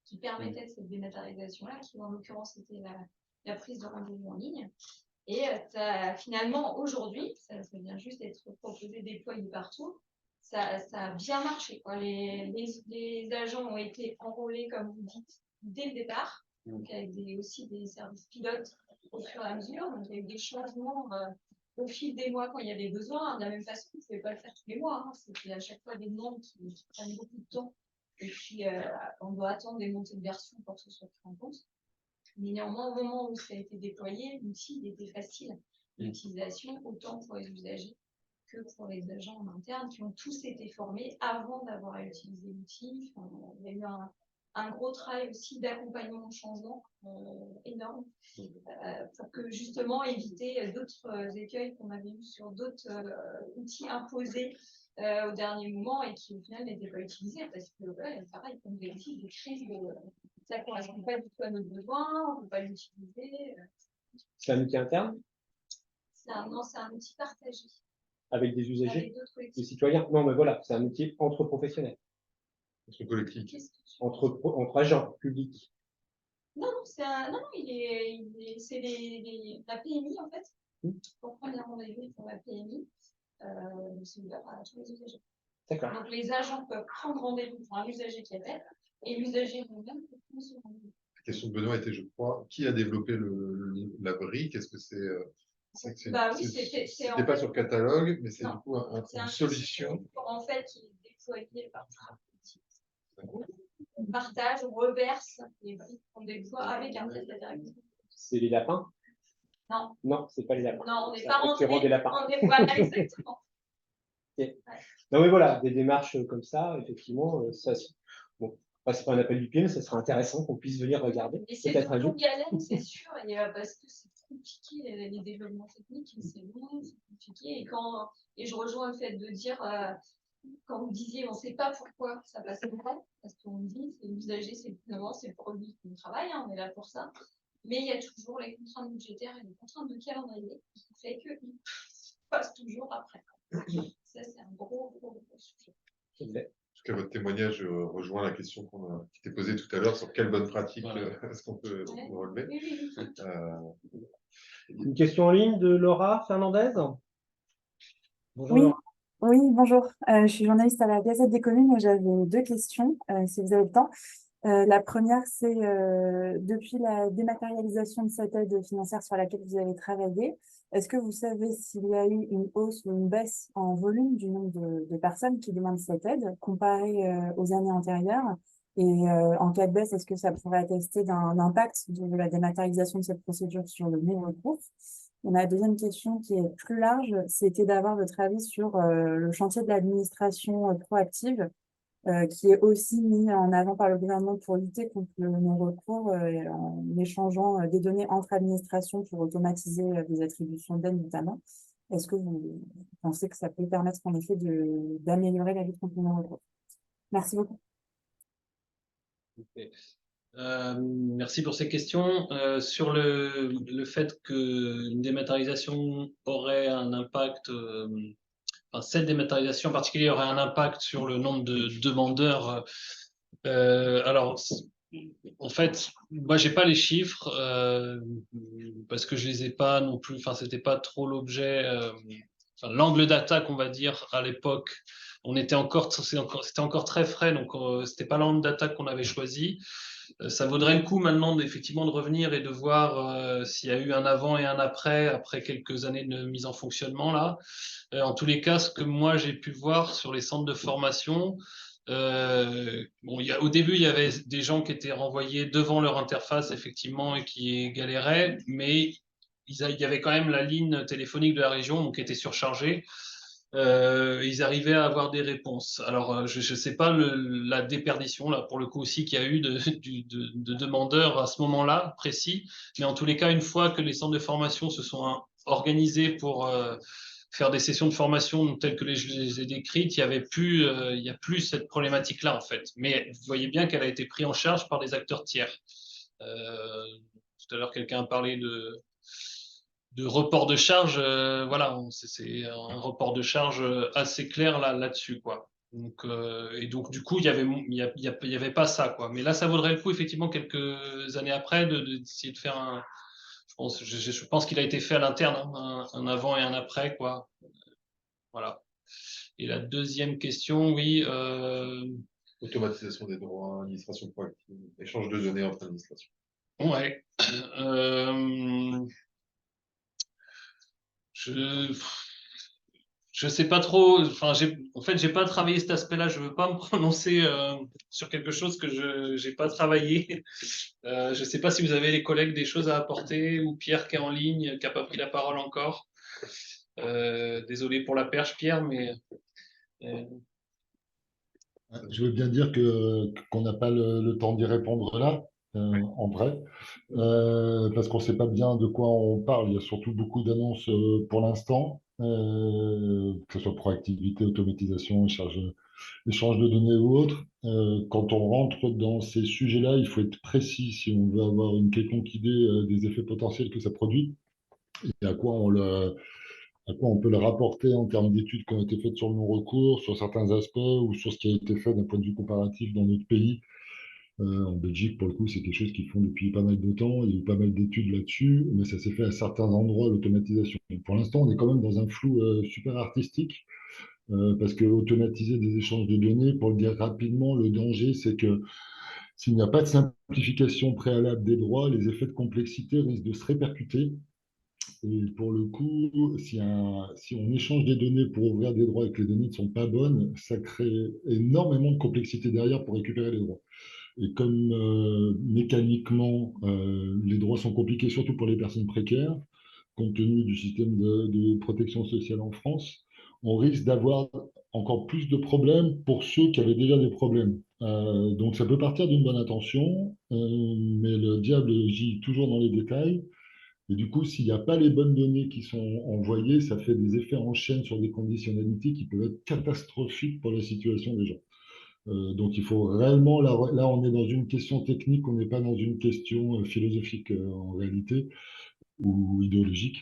Speaker 6: qui permettait cette dématérialisation-là, qui en l'occurrence était la prise de rendez-vous en ligne. Et ça, finalement, aujourd'hui, ça vient juste d'être proposé, déployé partout, ça a bien marché, quoi. Les agents ont été enrôlés, comme vous dites, dès le départ, donc avec aussi des services pilotes au fur et à mesure. Donc il y a eu des changements au fil des mois quand il y avait besoin. De la même façon, vous ne pouvez pas le faire tous les mois. C'était à chaque fois des demandes qui prennent beaucoup de temps. Et puis, on doit attendre des montées de version pour que ce soit pris en compte. Mais néanmoins, au moment où ça a été déployé, l'outil était facile d'utilisation, autant pour les usagers que pour les agents en interne, qui ont tous été formés avant d'avoir à utiliser l'outil. Enfin, il y a eu un gros travail aussi d'accompagnement au changement énorme pour que justement éviter d'autres écueils qu'on avait eu sur d'autres outils imposés au dernier moment et qui au final n'étaient pas utilisés parce que pareil, comme vous l'avez dit, des crises, ça ne correspond pas du tout à nos besoins, on ne peut pas l'utiliser.
Speaker 2: C'est un outil interne?
Speaker 6: Non, c'est un outil partagé
Speaker 2: avec des usagers,
Speaker 6: avec d'autres
Speaker 2: des
Speaker 6: collectifs.
Speaker 2: citoyens. Non, mais voilà, c'est un outil entre professionnels,
Speaker 1: Entre collectif.
Speaker 6: Qu'est-ce que tu-
Speaker 2: entre agents publics.
Speaker 6: Non, non, c'est la PMI en fait. Pour prendre les rendez-vous pour la PMI, c'est ouvert à tous les usagers.
Speaker 2: D'accord.
Speaker 6: Donc les agents peuvent prendre rendez-vous pour un usager qui appelle et l'usager lui-même peut prendre son rendez-vous.
Speaker 1: La question de Benoît était, je crois, qui a développé la brique? Est-ce que
Speaker 6: Bah oui, c'était en
Speaker 1: c'était pas
Speaker 6: fait-
Speaker 1: sur catalogue, mais c'est
Speaker 6: Non,
Speaker 1: du coup
Speaker 6: c'est
Speaker 1: une
Speaker 6: un
Speaker 1: solution.
Speaker 6: en fait qui est déployé par on partage, on reverse les briques qu'on déploie avec un prestataire.
Speaker 2: C'est les lapins?
Speaker 6: Non.
Speaker 2: Non, c'est pas les lapins.
Speaker 6: Non, on n'est
Speaker 2: C'est
Speaker 6: pas
Speaker 2: un
Speaker 6: rentré.
Speaker 2: concurrent des lapins.
Speaker 6: Voilà, exactement.
Speaker 2: Non, mais voilà, des démarches comme ça, effectivement, ça, bon, c'est pas un appel du pied, mais ça serait intéressant qu'on puisse venir regarder.
Speaker 6: Et c'est
Speaker 2: Peut-être un
Speaker 6: toujours
Speaker 2: jour.
Speaker 6: galère, c'est sûr, et, parce que c'est compliqué, les développements techniques, c'est long, c'est compliqué. Et je rejoins le fait de dire, quand vous disiez, on ne sait pas pourquoi ça passe comme ça, parce qu'on dit, c'est l'usager, c'est le produit qu'on travaille, hein, on est là pour ça. Mais il y a toujours les contraintes budgétaires et les contraintes de calendrier qui fait qu'ils passent toujours après. Ça, c'est un gros sujet.
Speaker 1: En tout cas, votre témoignage rejoint la question qui t'est posée tout à l'heure sur quelle bonne pratique est-ce qu'on peut relever.
Speaker 6: Oui.
Speaker 2: Une question en ligne de Laura Fernandez. Bonjour
Speaker 7: Oui,
Speaker 2: Laura.
Speaker 7: oui, bonjour. Je suis journaliste à la Gazette des Communes et j'avais 2 questions, si vous avez le temps. La première, c'est depuis la dématérialisation de cette aide financière sur laquelle vous avez travaillé, est-ce que vous savez s'il y a eu une hausse ou une baisse en volume du nombre de personnes qui demandent cette aide comparé aux années antérieures? Et en cas de baisse, est-ce que ça pourrait attester d'un impact de la dématérialisation de cette procédure sur le non-recours? Et ma deuxième question, qui est plus large, c'était d'avoir votre avis sur le chantier de l'administration proactive, qui est aussi mis en avant par le gouvernement pour lutter contre le non-recours en échangeant des données entre administrations pour automatiser des attributions d'aide notamment. Est-ce que vous pensez que ça peut permettre en effet d'améliorer la lutte contre le non-recours? Merci beaucoup.
Speaker 3: Okay. Merci pour ces questions. Sur le fait qu'une dématérialisation aurait un impact, enfin, cette dématérialisation en particulier aurait un impact sur le nombre de demandeurs. Alors, en fait, moi, j'ai pas les chiffres parce que je les ai pas non plus. Enfin, c'était pas trop l'objet. Enfin, l'angle d'attaque, on va dire, à l'époque, c'était encore très frais, donc c'était pas l'angle d'attaque qu'on avait choisi. Ça vaudrait le coup maintenant effectivement de revenir et de voir s'il y a eu un avant et un après quelques années de mise en fonctionnement là. En tous les cas, ce que moi j'ai pu voir sur les centres de formation, bon, au début, il y avait des gens qui étaient renvoyés devant leur interface, effectivement, et qui galéraient, mais il y avait quand même la ligne téléphonique de la région donc, qui était surchargée. Ils arrivaient à avoir des réponses. Alors, je ne sais pas la déperdition, là, pour le coup aussi, qu'il y a eu de demandeurs à ce moment-là précis, mais en tous les cas, une fois que les centres de formation se sont organisés pour faire des sessions de formation telles que je les ai décrites, il n'y a plus cette problématique-là, en fait. Mais vous voyez bien qu'elle a été prise en charge par des acteurs tiers. Tout à l'heure, quelqu'un a parlé de report de charge. Voilà, c'est un report de charge assez clair là-dessus, quoi. Donc, et donc, du coup, il y avait pas ça, quoi. Mais là, ça vaudrait le coup, effectivement, quelques années après, d'essayer de faire un. Je pense qu'il a été fait à l'interne, hein, un avant et un après, quoi. Voilà. Et la deuxième question, oui.
Speaker 1: Automatisation des droits, administration proactive, échange de données entre administrations.
Speaker 3: Ouais. Je sais pas trop. Enfin, en fait, j'ai pas travaillé cet aspect-là. Je veux pas me prononcer sur quelque chose que je j'ai pas travaillé. Je sais pas si vous avez les collègues des choses à apporter ou Pierre qui est en ligne, qui a pas pris la parole encore. Désolé pour la perche, Pierre, mais
Speaker 8: Je veux bien dire qu'on n'a pas le temps d'y répondre là, en vrai, parce qu'on ne sait pas bien de quoi on parle. Il y a surtout beaucoup d'annonces pour l'instant, que ce soit proactivité, automatisation, échange de données ou autre. Quand on rentre dans ces sujets-là, il faut être précis si on veut avoir une quelconque idée des effets potentiels que ça produit. et à quoi on peut le rapporter en termes d'études qui ont été faites sur le non-recours, sur certains aspects ou sur ce qui a été fait d'un point de vue comparatif dans notre pays. En Belgique, pour le coup, c'est quelque chose qu'ils font depuis pas mal de temps. Il y a eu pas mal d'études là-dessus, mais ça s'est fait à certains endroits, l'automatisation. Pour l'instant, on est quand même dans un flou super artistique, parce que automatiser des échanges de données, pour le dire rapidement, le danger, c'est que s'il n'y a pas de simplification préalable des droits, les effets de complexité risquent de se répercuter. Et pour le coup, si on échange des données pour ouvrir des droits et que les données ne sont pas bonnes, ça crée énormément de complexité derrière pour récupérer les droits. Et comme mécaniquement, les droits sont compliqués, surtout pour les personnes précaires, compte tenu du système de protection sociale en France, on risque d'avoir encore plus de problèmes pour ceux qui avaient déjà des problèmes. Donc ça peut partir d'une bonne intention, mais le diable gît toujours dans les détails. Et du coup, s'il n'y a pas les bonnes données qui sont envoyées, ça fait des effets en chaîne sur des conditionnalités qui peuvent être catastrophiques pour la situation des gens. Donc il faut réellement, là on est dans une question technique, on n'est pas dans une question philosophique en réalité, ou idéologique.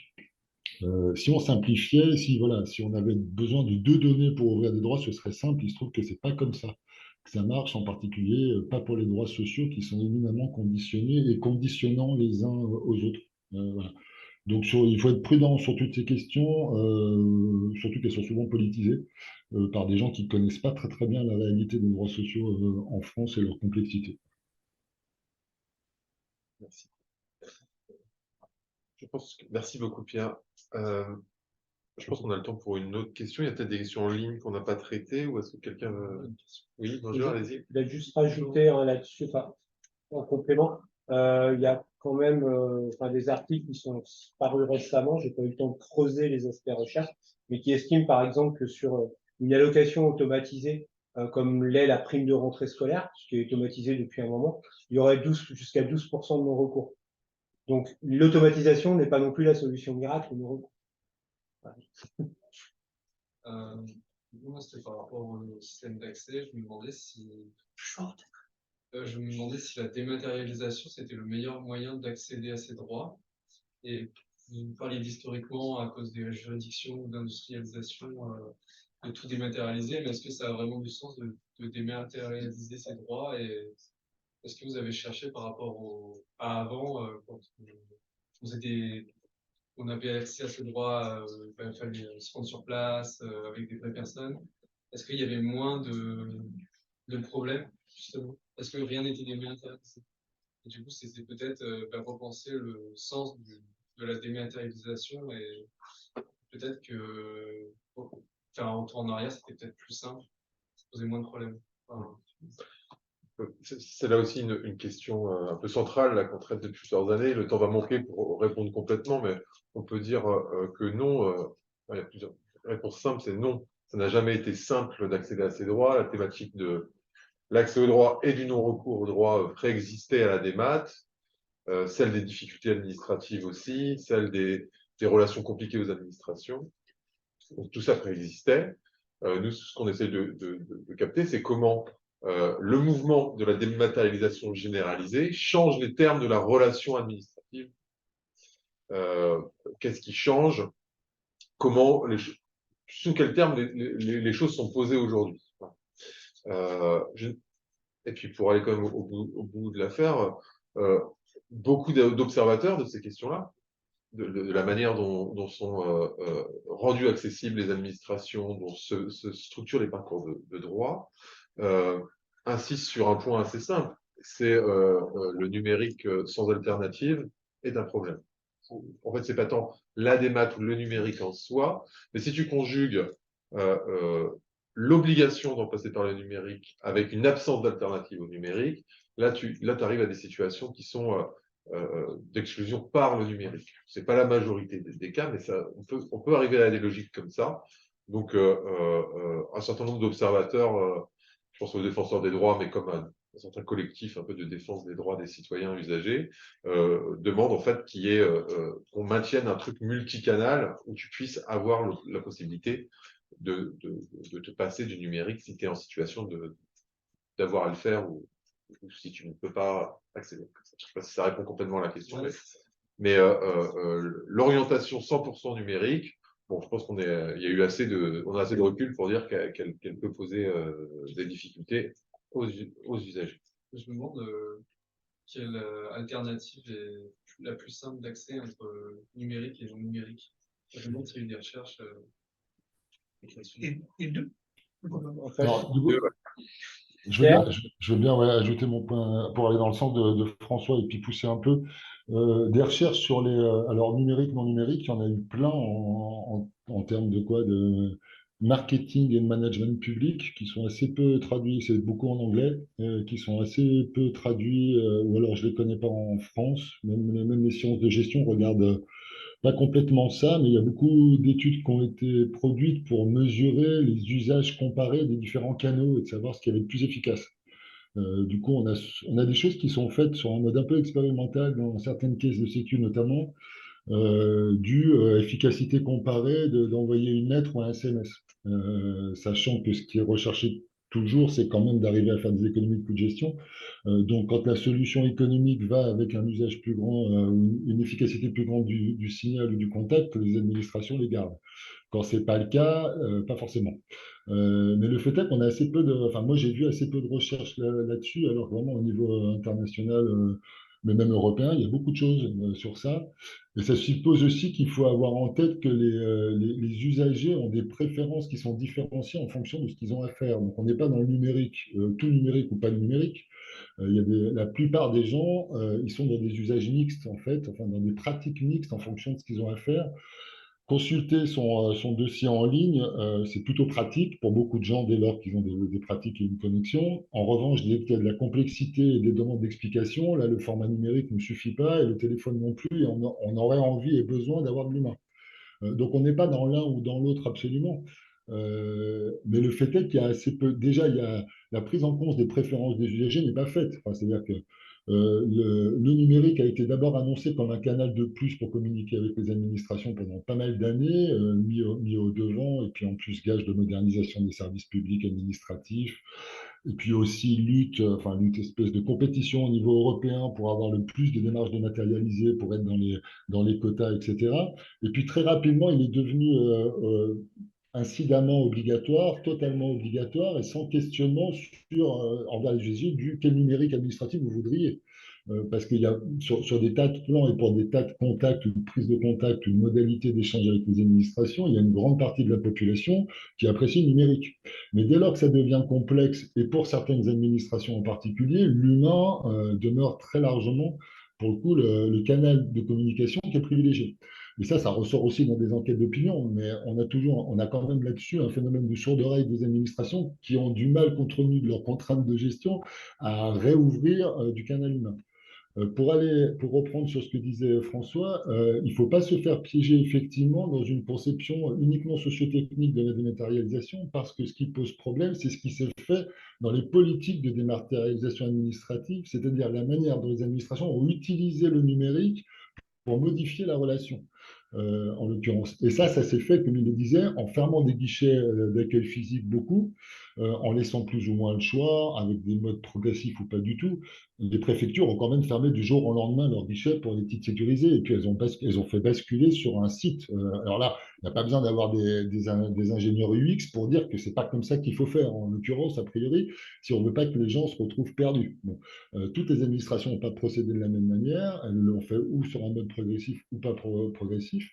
Speaker 8: Si on simplifiait, si on avait besoin de 2 données pour ouvrir des droits, ce serait simple. Il se trouve que c'est pas comme ça que ça marche, en particulier pas pour les droits sociaux qui sont éminemment conditionnés et conditionnant les uns aux autres. Voilà. Donc il faut être prudent sur toutes ces questions, surtout qu'elles sont souvent politisées par des gens qui ne connaissent pas très très bien la réalité des droits sociaux en France et leur complexité.
Speaker 1: Merci. Merci beaucoup, Pierre. Je pense qu'on a le temps pour une autre question. Il y a peut-être des questions en ligne qu'on n'a pas traitées, ou est-ce que quelqu'un veut... Oui, bonjour, allez-y.
Speaker 2: Je vais juste rajouter là-dessus, en complément, il y a quand même des articles qui sont parus récemment, j'ai pas eu le temps de creuser les aspects recherche, mais qui estiment par exemple que sur une allocation automatisée, comme l'est la prime de rentrée scolaire, ce qui est automatisé depuis un moment, il y aurait jusqu'à 12% de non-recours. Donc l'automatisation n'est pas non plus la solution miracle au non-recours. Voilà.
Speaker 9: Moi, c'était par rapport au système d'accès. Je me demandais si la dématérialisation, c'était le meilleur moyen d'accéder à ces droits. Et vous parliez d'historiquement, à cause des juridictions ou d'industrialisation, de tout dématérialiser, mais est-ce que ça a vraiment du sens de dématérialiser ces droits? Et est-ce que vous avez cherché par rapport à avant, quand on avait accès à ce droit, il fallait se rendre sur place avec des vraies personnes. Est-ce qu'il y avait moins de problèmes, justement? Est-ce que rien n'était dématérialisé? Et du coup, c'était peut-être repenser le sens de la dématérialisation, et peut-être que faire un retour en arrière, c'était peut-être plus simple, ça posait moins de problèmes. Enfin,
Speaker 1: c'est là aussi une question un peu centrale qu'on traite depuis plusieurs années. Le temps va manquer pour répondre complètement, mais on peut dire que non. Il y a plusieurs réponses simples, c'est non. Ça n'a jamais été simple d'accéder à ces droits. La thématique de l'accès aux droits et du non-recours aux droits préexistait à la démat, celle des difficultés administratives aussi, celle des relations compliquées aux administrations. Donc, tout ça préexistait. Nous, ce qu'on essaie de capter, c'est comment le mouvement de la dématérialisation généralisée change les termes de la relation administrative. Qu'est-ce qui change? Comment, sous quels termes les choses sont posées aujourd'hui? Et puis, pour aller quand même au bout de l'affaire, beaucoup d'observateurs de ces questions-là, de la manière dont sont rendues accessibles les administrations, dont se structurent les parcours de droit, insiste sur un point assez simple, c'est le numérique sans alternative est un problème. En fait, c'est pas tant la démat ou le numérique en soi, mais si tu conjugues l'obligation d'en passer par le numérique avec une absence d'alternative au numérique, là tu arrives à des situations qui sont d'exclusion par le numérique. Ce n'est pas la majorité des cas, mais on peut arriver à des logiques comme ça. Donc, un certain nombre d'observateurs, je pense aux défenseurs des droits, mais comme un certain collectif un peu de défense des droits des citoyens usagers, demandent en fait qu'on maintienne un truc multicanal où tu puisses avoir la possibilité de te passer du numérique si tu es en situation d'avoir à le faire ou si tu ne peux pas accéder. Je ne sais pas si ça répond complètement à la question, Mais l'orientation 100% numérique, bon, je pense il y a eu on a assez de recul pour dire qu'elle peut poser des difficultés aux usagers.
Speaker 9: Je me demande quelle alternative est la plus simple d'accès entre numérique et non numérique. Je me demande s'il y a eu des recherches là-dessus.
Speaker 4: Et deux.
Speaker 2: En fait,
Speaker 8: Alors, du coup, je veux bien ajouter mon point pour aller dans le sens de François et puis pousser un peu. Des recherches sur les alors numérique, non numérique, il y en a eu plein en termes de quoi? De marketing et de management public qui sont assez peu traduits, c'est beaucoup en anglais, qui sont assez peu traduits, ou alors je les connais pas en France. Même les sciences de gestion regardent pas complètement ça, mais il y a beaucoup d'études qui ont été produites pour mesurer les usages comparés des différents canaux et de savoir ce qui est le plus efficace. Du coup, on a des choses qui sont faites sur un mode un peu expérimental dans certaines caisses de sécu notamment, efficacité comparée d'envoyer une lettre ou un SMS. Sachant que ce qui est recherché toujours, c'est quand même d'arriver à faire des économies de coûts de gestion. Donc, quand la solution économique va avec un usage plus grand, une efficacité plus grande du signal ou du contact, les administrations les gardent. Quand c'est pas le cas, pas forcément. Mais le fait est qu'on a assez peu enfin moi j'ai vu assez peu de recherches là-dessus, alors que vraiment au niveau international, mais même européen, il y a beaucoup de choses sur ça. Et ça suppose aussi qu'il faut avoir en tête que les usagers ont des préférences qui sont différenciées en fonction de ce qu'ils ont à faire. Donc on n'est pas dans le numérique, tout numérique ou pas numérique. La plupart des gens, ils sont dans des usages mixtes en fait, enfin dans des pratiques mixtes en fonction de ce qu'ils ont à faire. Consulter son dossier en ligne, c'est plutôt pratique pour beaucoup de gens dès lors qu'ils ont des pratiques et une connexion. En revanche, dès qu'il y a de la complexité et des demandes d'explication, là, le format numérique ne suffit pas et le téléphone non plus, et on aurait envie et besoin d'avoir de l'humain. Donc, on n'est pas dans l'un ou dans l'autre absolument. Mais le fait est qu'il y a assez peu. Déjà, la prise en compte des préférences des usagers n'est pas faite. Enfin, c'est-à-dire que le numérique a été d'abord annoncé comme un canal de plus pour communiquer avec les administrations pendant pas mal d'années, mis au devant, et puis en plus gage de modernisation des services publics administratifs, et puis aussi lutte espèce de compétition au niveau européen pour avoir le plus de démarches dématérialisées, pour être dans les quotas, etc. Et puis très rapidement, il est devenu incidemment obligatoire, totalement obligatoire et sans questionnement envers les usagers du quel numérique administratif vous voudriez. Parce qu'il y a sur des tas de plans et pour des tas de contacts, une prise de contact, une modalité d'échange avec les administrations, il y a une grande partie de la population qui apprécie le numérique. Mais dès lors que ça devient complexe, et pour certaines administrations en particulier, l'humain demeure très largement, pour le coup, le canal de communication qui est privilégié. Et ça ressort aussi dans des enquêtes d'opinion, mais on a quand même là-dessus un phénomène de sourde oreille des administrations qui ont du mal, compte tenu de leurs contraintes de gestion, à réouvrir du canal humain. Pour reprendre sur ce que disait François, il ne faut pas se faire piéger effectivement dans une conception uniquement sociotechnique de la dématérialisation, parce que ce qui pose problème, c'est ce qui s'est fait dans les politiques de dématérialisation administrative, c'est-à-dire la manière dont les administrations ont utilisé le numérique pour modifier la relation, en l'occurrence. Et ça s'est fait, comme il le disait, en fermant des guichets d'accueil physique beaucoup, en laissant plus ou moins le choix, avec des modes progressifs ou pas du tout. Les préfectures ont quand même fermé du jour au lendemain leurs guichets pour les titres sécurisés, et puis elles ont fait basculer sur un site. Alors là, il n'y a pas besoin d'avoir des ingénieurs UX pour dire que c'est pas comme ça qu'il faut faire. En l'occurrence, a priori, si on veut pas que les gens se retrouvent perdus. Bon, toutes les administrations n'ont pas procédé de la même manière. Elles l'ont fait ou sur un mode progressif ou pas progressif.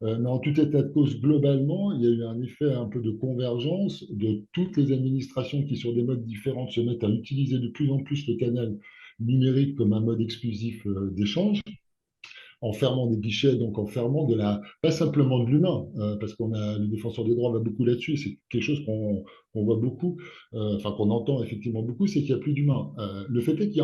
Speaker 8: Mais en tout état de cause, globalement, il y a eu un effet un peu de convergence de toutes les administrations qui, sur des modes différents, se mettent à utiliser de plus en plus le canal numérique comme un mode exclusif d'échange, en fermant des guichets, donc en fermant pas simplement de l'humain, parce le défenseur des droits va beaucoup là-dessus, c'est quelque chose qu'on voit beaucoup, qu'on entend effectivement beaucoup, c'est qu'il n'y a plus d'humain. Le fait est qu'il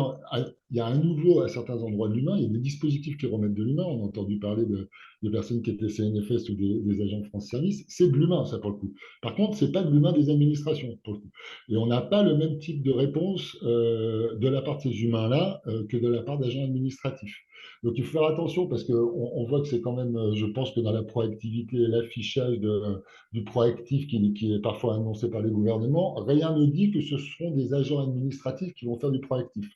Speaker 8: y a un nouveau, à certains endroits de l'humain, il y a des dispositifs qui remettent de l'humain, on a entendu parler de personnes qui étaient CNFS ou des agents France Service, c'est de l'humain, ça pour le coup. Par contre, c'est pas de l'humain des administrations, pour le coup. Et on n'a pas le même type de réponse de la part de ces humains-là que de la part d'agents administratifs. Donc il faut faire attention parce qu'on voit que c'est quand même, je pense que dans la proactivité et l'affichage du proactif qui est parfois annoncé par les gouvernements, rien ne dit que ce seront des agents administratifs qui vont faire du proactif.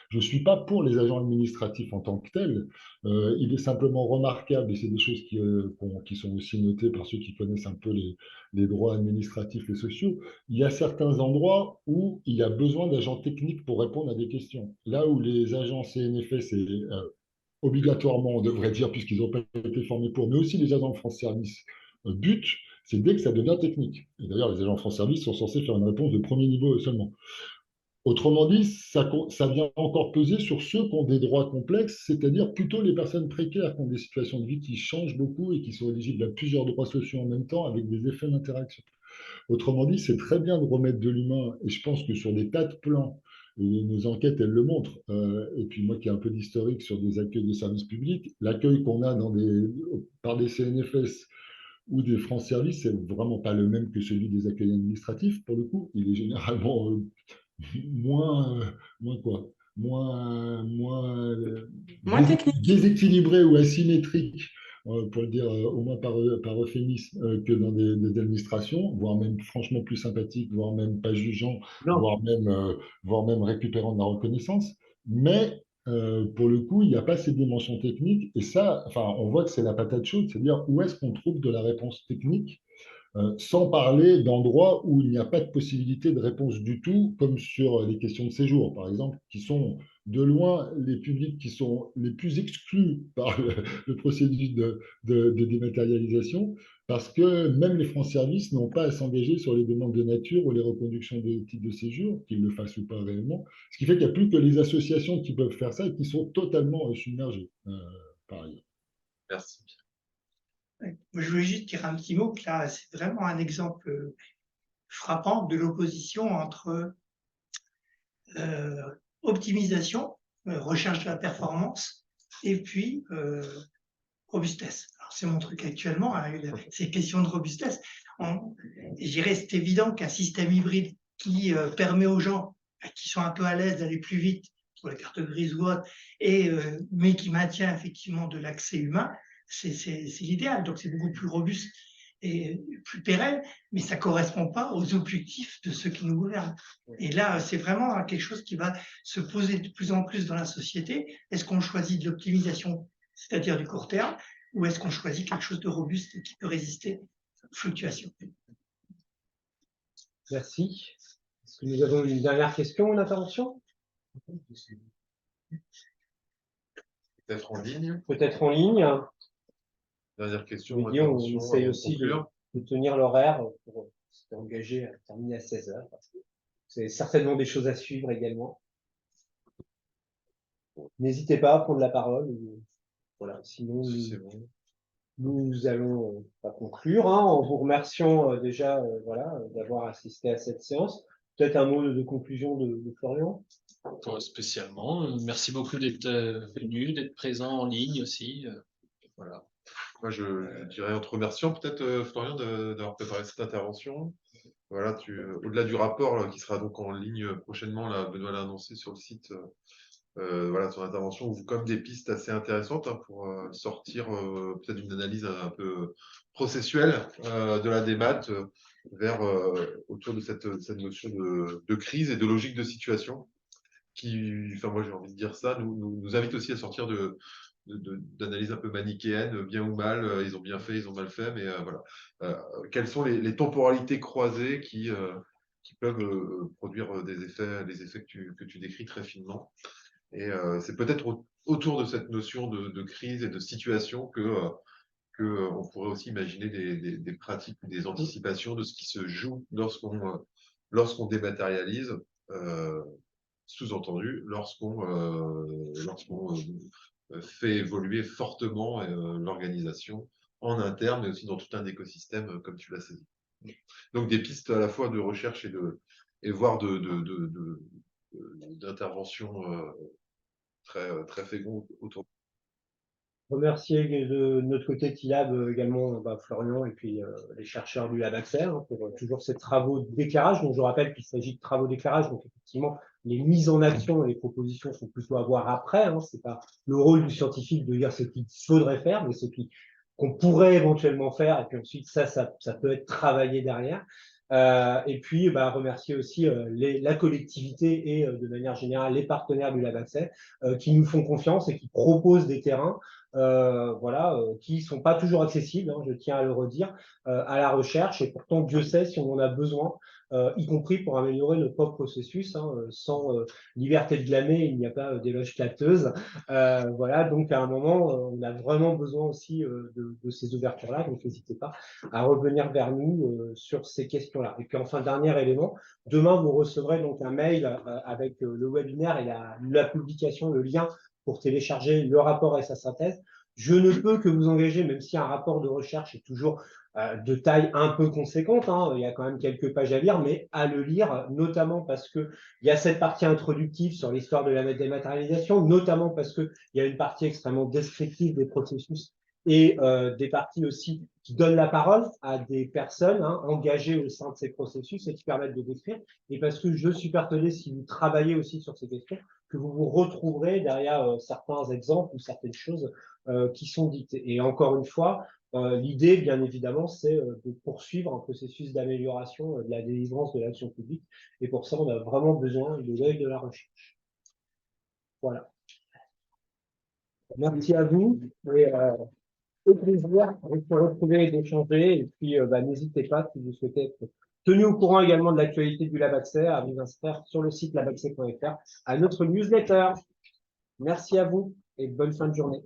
Speaker 8: Je ne suis pas pour les agents administratifs en tant que tels. Il est simplement remarquable, et c'est des choses qui sont aussi notées par ceux qui connaissent un peu les droits administratifs et sociaux. Il y a certains endroits où il y a besoin d'agents techniques pour répondre à des questions. Là où les agents CNFS et obligatoirement, on devrait dire, puisqu'ils n'ont pas été formés pour, mais aussi les agents de France Service, but, c'est dès que ça devient technique. Et d'ailleurs, les agents de France Service sont censés faire une réponse de premier niveau seulement. Autrement dit, ça vient encore peser sur ceux qui ont des droits complexes, c'est-à-dire plutôt les personnes précaires qui ont des situations de vie qui changent beaucoup et qui sont éligibles à plusieurs droits sociaux en même temps avec des effets d'interaction. Autrement dit, c'est très bien de remettre de l'humain, et je pense que sur des tas de plans, et nos enquêtes, elles le montrent, et puis moi qui ai un peu d'historique sur des accueils de services publics, l'accueil qu'on a par des CNFS ou des France Services, c'est vraiment pas le même que celui des accueils administratifs, pour le coup. Il est généralement moins, moins quoi
Speaker 5: Moins technique.
Speaker 8: déséquilibré ou asymétrique, pour le dire au moins par euphémisme, que dans des administrations, voire même franchement plus sympathique, voire même pas jugeant, voire même récupérant de la reconnaissance. Mais pour le coup, il n'y a pas ces dimensions techniques. Et ça, enfin, on voit que c'est la patate chaude, c'est-à-dire où est-ce qu'on trouve de la réponse technique sans parler d'endroits où il n'y a pas de possibilité de réponse du tout, comme sur les questions de séjour, par exemple, qui sont de loin les publics qui sont les plus exclus par le processus de dématérialisation, parce que même les France Services n'ont pas à s'engager sur les demandes de nature ou les reconductions de titres de séjour, qu'ils le fassent ou pas réellement, ce qui fait qu'il n'y a plus que les associations qui peuvent faire ça et qui sont totalement submergées par ailleurs.
Speaker 1: Merci.
Speaker 4: Je voulais juste dire un petit mot, que là, c'est vraiment un exemple frappant de l'opposition entre optimisation, recherche de la performance, et puis robustesse. Alors, c'est mon truc actuellement, hein, ces questions de robustesse. Je dirais, c'est évident qu'un système hybride qui permet aux gens qui sont un peu à l'aise d'aller plus vite sur la carte grise ou autre, mais qui maintient effectivement de l'accès humain, c'est l'idéal. Donc, c'est beaucoup plus robuste et plus pérenne, mais ça ne correspond pas aux objectifs de ceux qui nous gouvernent. Et là, c'est vraiment quelque chose qui va se poser de plus en plus dans la société. Est-ce qu'on choisit de l'optimisation, c'est-à-dire du court terme, ou est-ce qu'on choisit quelque chose de robuste qui peut résister aux fluctuations?
Speaker 2: Merci. Est-ce que nous avons une dernière question, une intervention?
Speaker 1: Peut-être en ligne.
Speaker 2: Peut-être en ligne.
Speaker 1: Dernière question.
Speaker 2: On essaye aussi de tenir l'horaire pour s'engager à terminer à 16 h. C'est certainement des choses à suivre également. N'hésitez pas à prendre la parole. Voilà, sinon, nous allons conclure en vous remerciant déjà d'avoir assisté à cette séance. Peut-être un mot de conclusion de Florian?
Speaker 3: Pas spécialement. Merci beaucoup d'être venu, d'être présent en ligne aussi. Voilà.
Speaker 1: Moi, je dirais en te remerciant peut-être, Florian, d'avoir préparé cette intervention. Voilà, au-delà du rapport qui sera donc en ligne prochainement, là, Benoît l'a annoncé sur le site, voilà, son intervention ouvre comme des pistes assez intéressantes pour sortir peut-être d'une analyse un peu processuelle de la démat vers autour de cette notion de crise et de logique de situation qui, enfin moi j'ai envie de dire ça, nous invite aussi à sortir d'analyse un peu manichéenne, bien ou mal, ils ont bien fait, ils ont mal fait, mais voilà. Quelles sont les temporalités croisées qui peuvent produire les effets que tu décris très finement. Et c'est peut-être autour de cette notion de crise et de situation on pourrait aussi imaginer des pratiques ou des anticipations de ce qui se joue lorsqu'on dématérialise. Sous-entendu, lorsqu'on fait évoluer fortement l'organisation en interne, mais aussi dans tout un écosystème, comme tu l'as saisi. Donc des pistes à la fois de recherche et voire d'intervention très féconde autour.
Speaker 2: Remercier de notre côté TILAB également Florian et puis les chercheurs du Lab Accès pour toujours ces travaux d'éclairage. Donc je rappelle qu'il s'agit de travaux d'éclairage, donc effectivement les mises en action et les propositions sont plutôt à voir après. C'est pas le rôle du scientifique de dire ce qu'il faudrait faire, mais ce qu'on pourrait éventuellement faire, et puis ensuite ça peut être travaillé derrière. Et puis, remercier aussi la collectivité et de manière générale les partenaires du Lab Accès qui nous font confiance et qui proposent des terrains qui sont pas toujours accessibles, hein, je tiens à le redire, à la recherche. Et pourtant, Dieu sait si on en a besoin, y compris pour améliorer nos propres processus. Hein, sans liberté de blâmer, il n'y a pas d'éloge flatteuse. Donc à un moment, on a vraiment besoin aussi de ces ouvertures-là. Donc n'hésitez pas à revenir vers nous sur ces questions-là. Et puis enfin, dernier élément, demain, vous recevrez donc un mail avec le webinaire et la publication, le lien pour télécharger le rapport et sa synthèse. Je ne peux que vous engager, même si un rapport de recherche est toujours de taille un peu conséquente, hein, il y a quand même quelques pages à lire, mais à le lire, notamment parce qu'il y a cette partie introductive sur l'histoire de la dématérialisation, notamment parce qu'il y a une partie extrêmement descriptive des processus et des parties aussi qui donnent la parole à des personnes engagées au sein de ces processus et qui permettent de décrire. Et parce que je suis persuadé, si vous travaillez aussi sur ces questions, que vous vous retrouverez derrière certains exemples ou certaines choses qui sont dites. Et encore une fois, l'idée, bien évidemment, c'est de poursuivre un processus d'amélioration de la délivrance de l'action publique. Et pour ça, on a vraiment besoin de l'œil de la recherche. Voilà. Merci à vous. Et, au plaisir de se retrouver et d'échanger. Et puis, n'hésitez pas, si vous souhaitez être tenu au courant également de l'actualité du Lab Accès, à vous inscrire sur le site labaccès.fr à notre newsletter. Merci à vous et bonne fin de journée.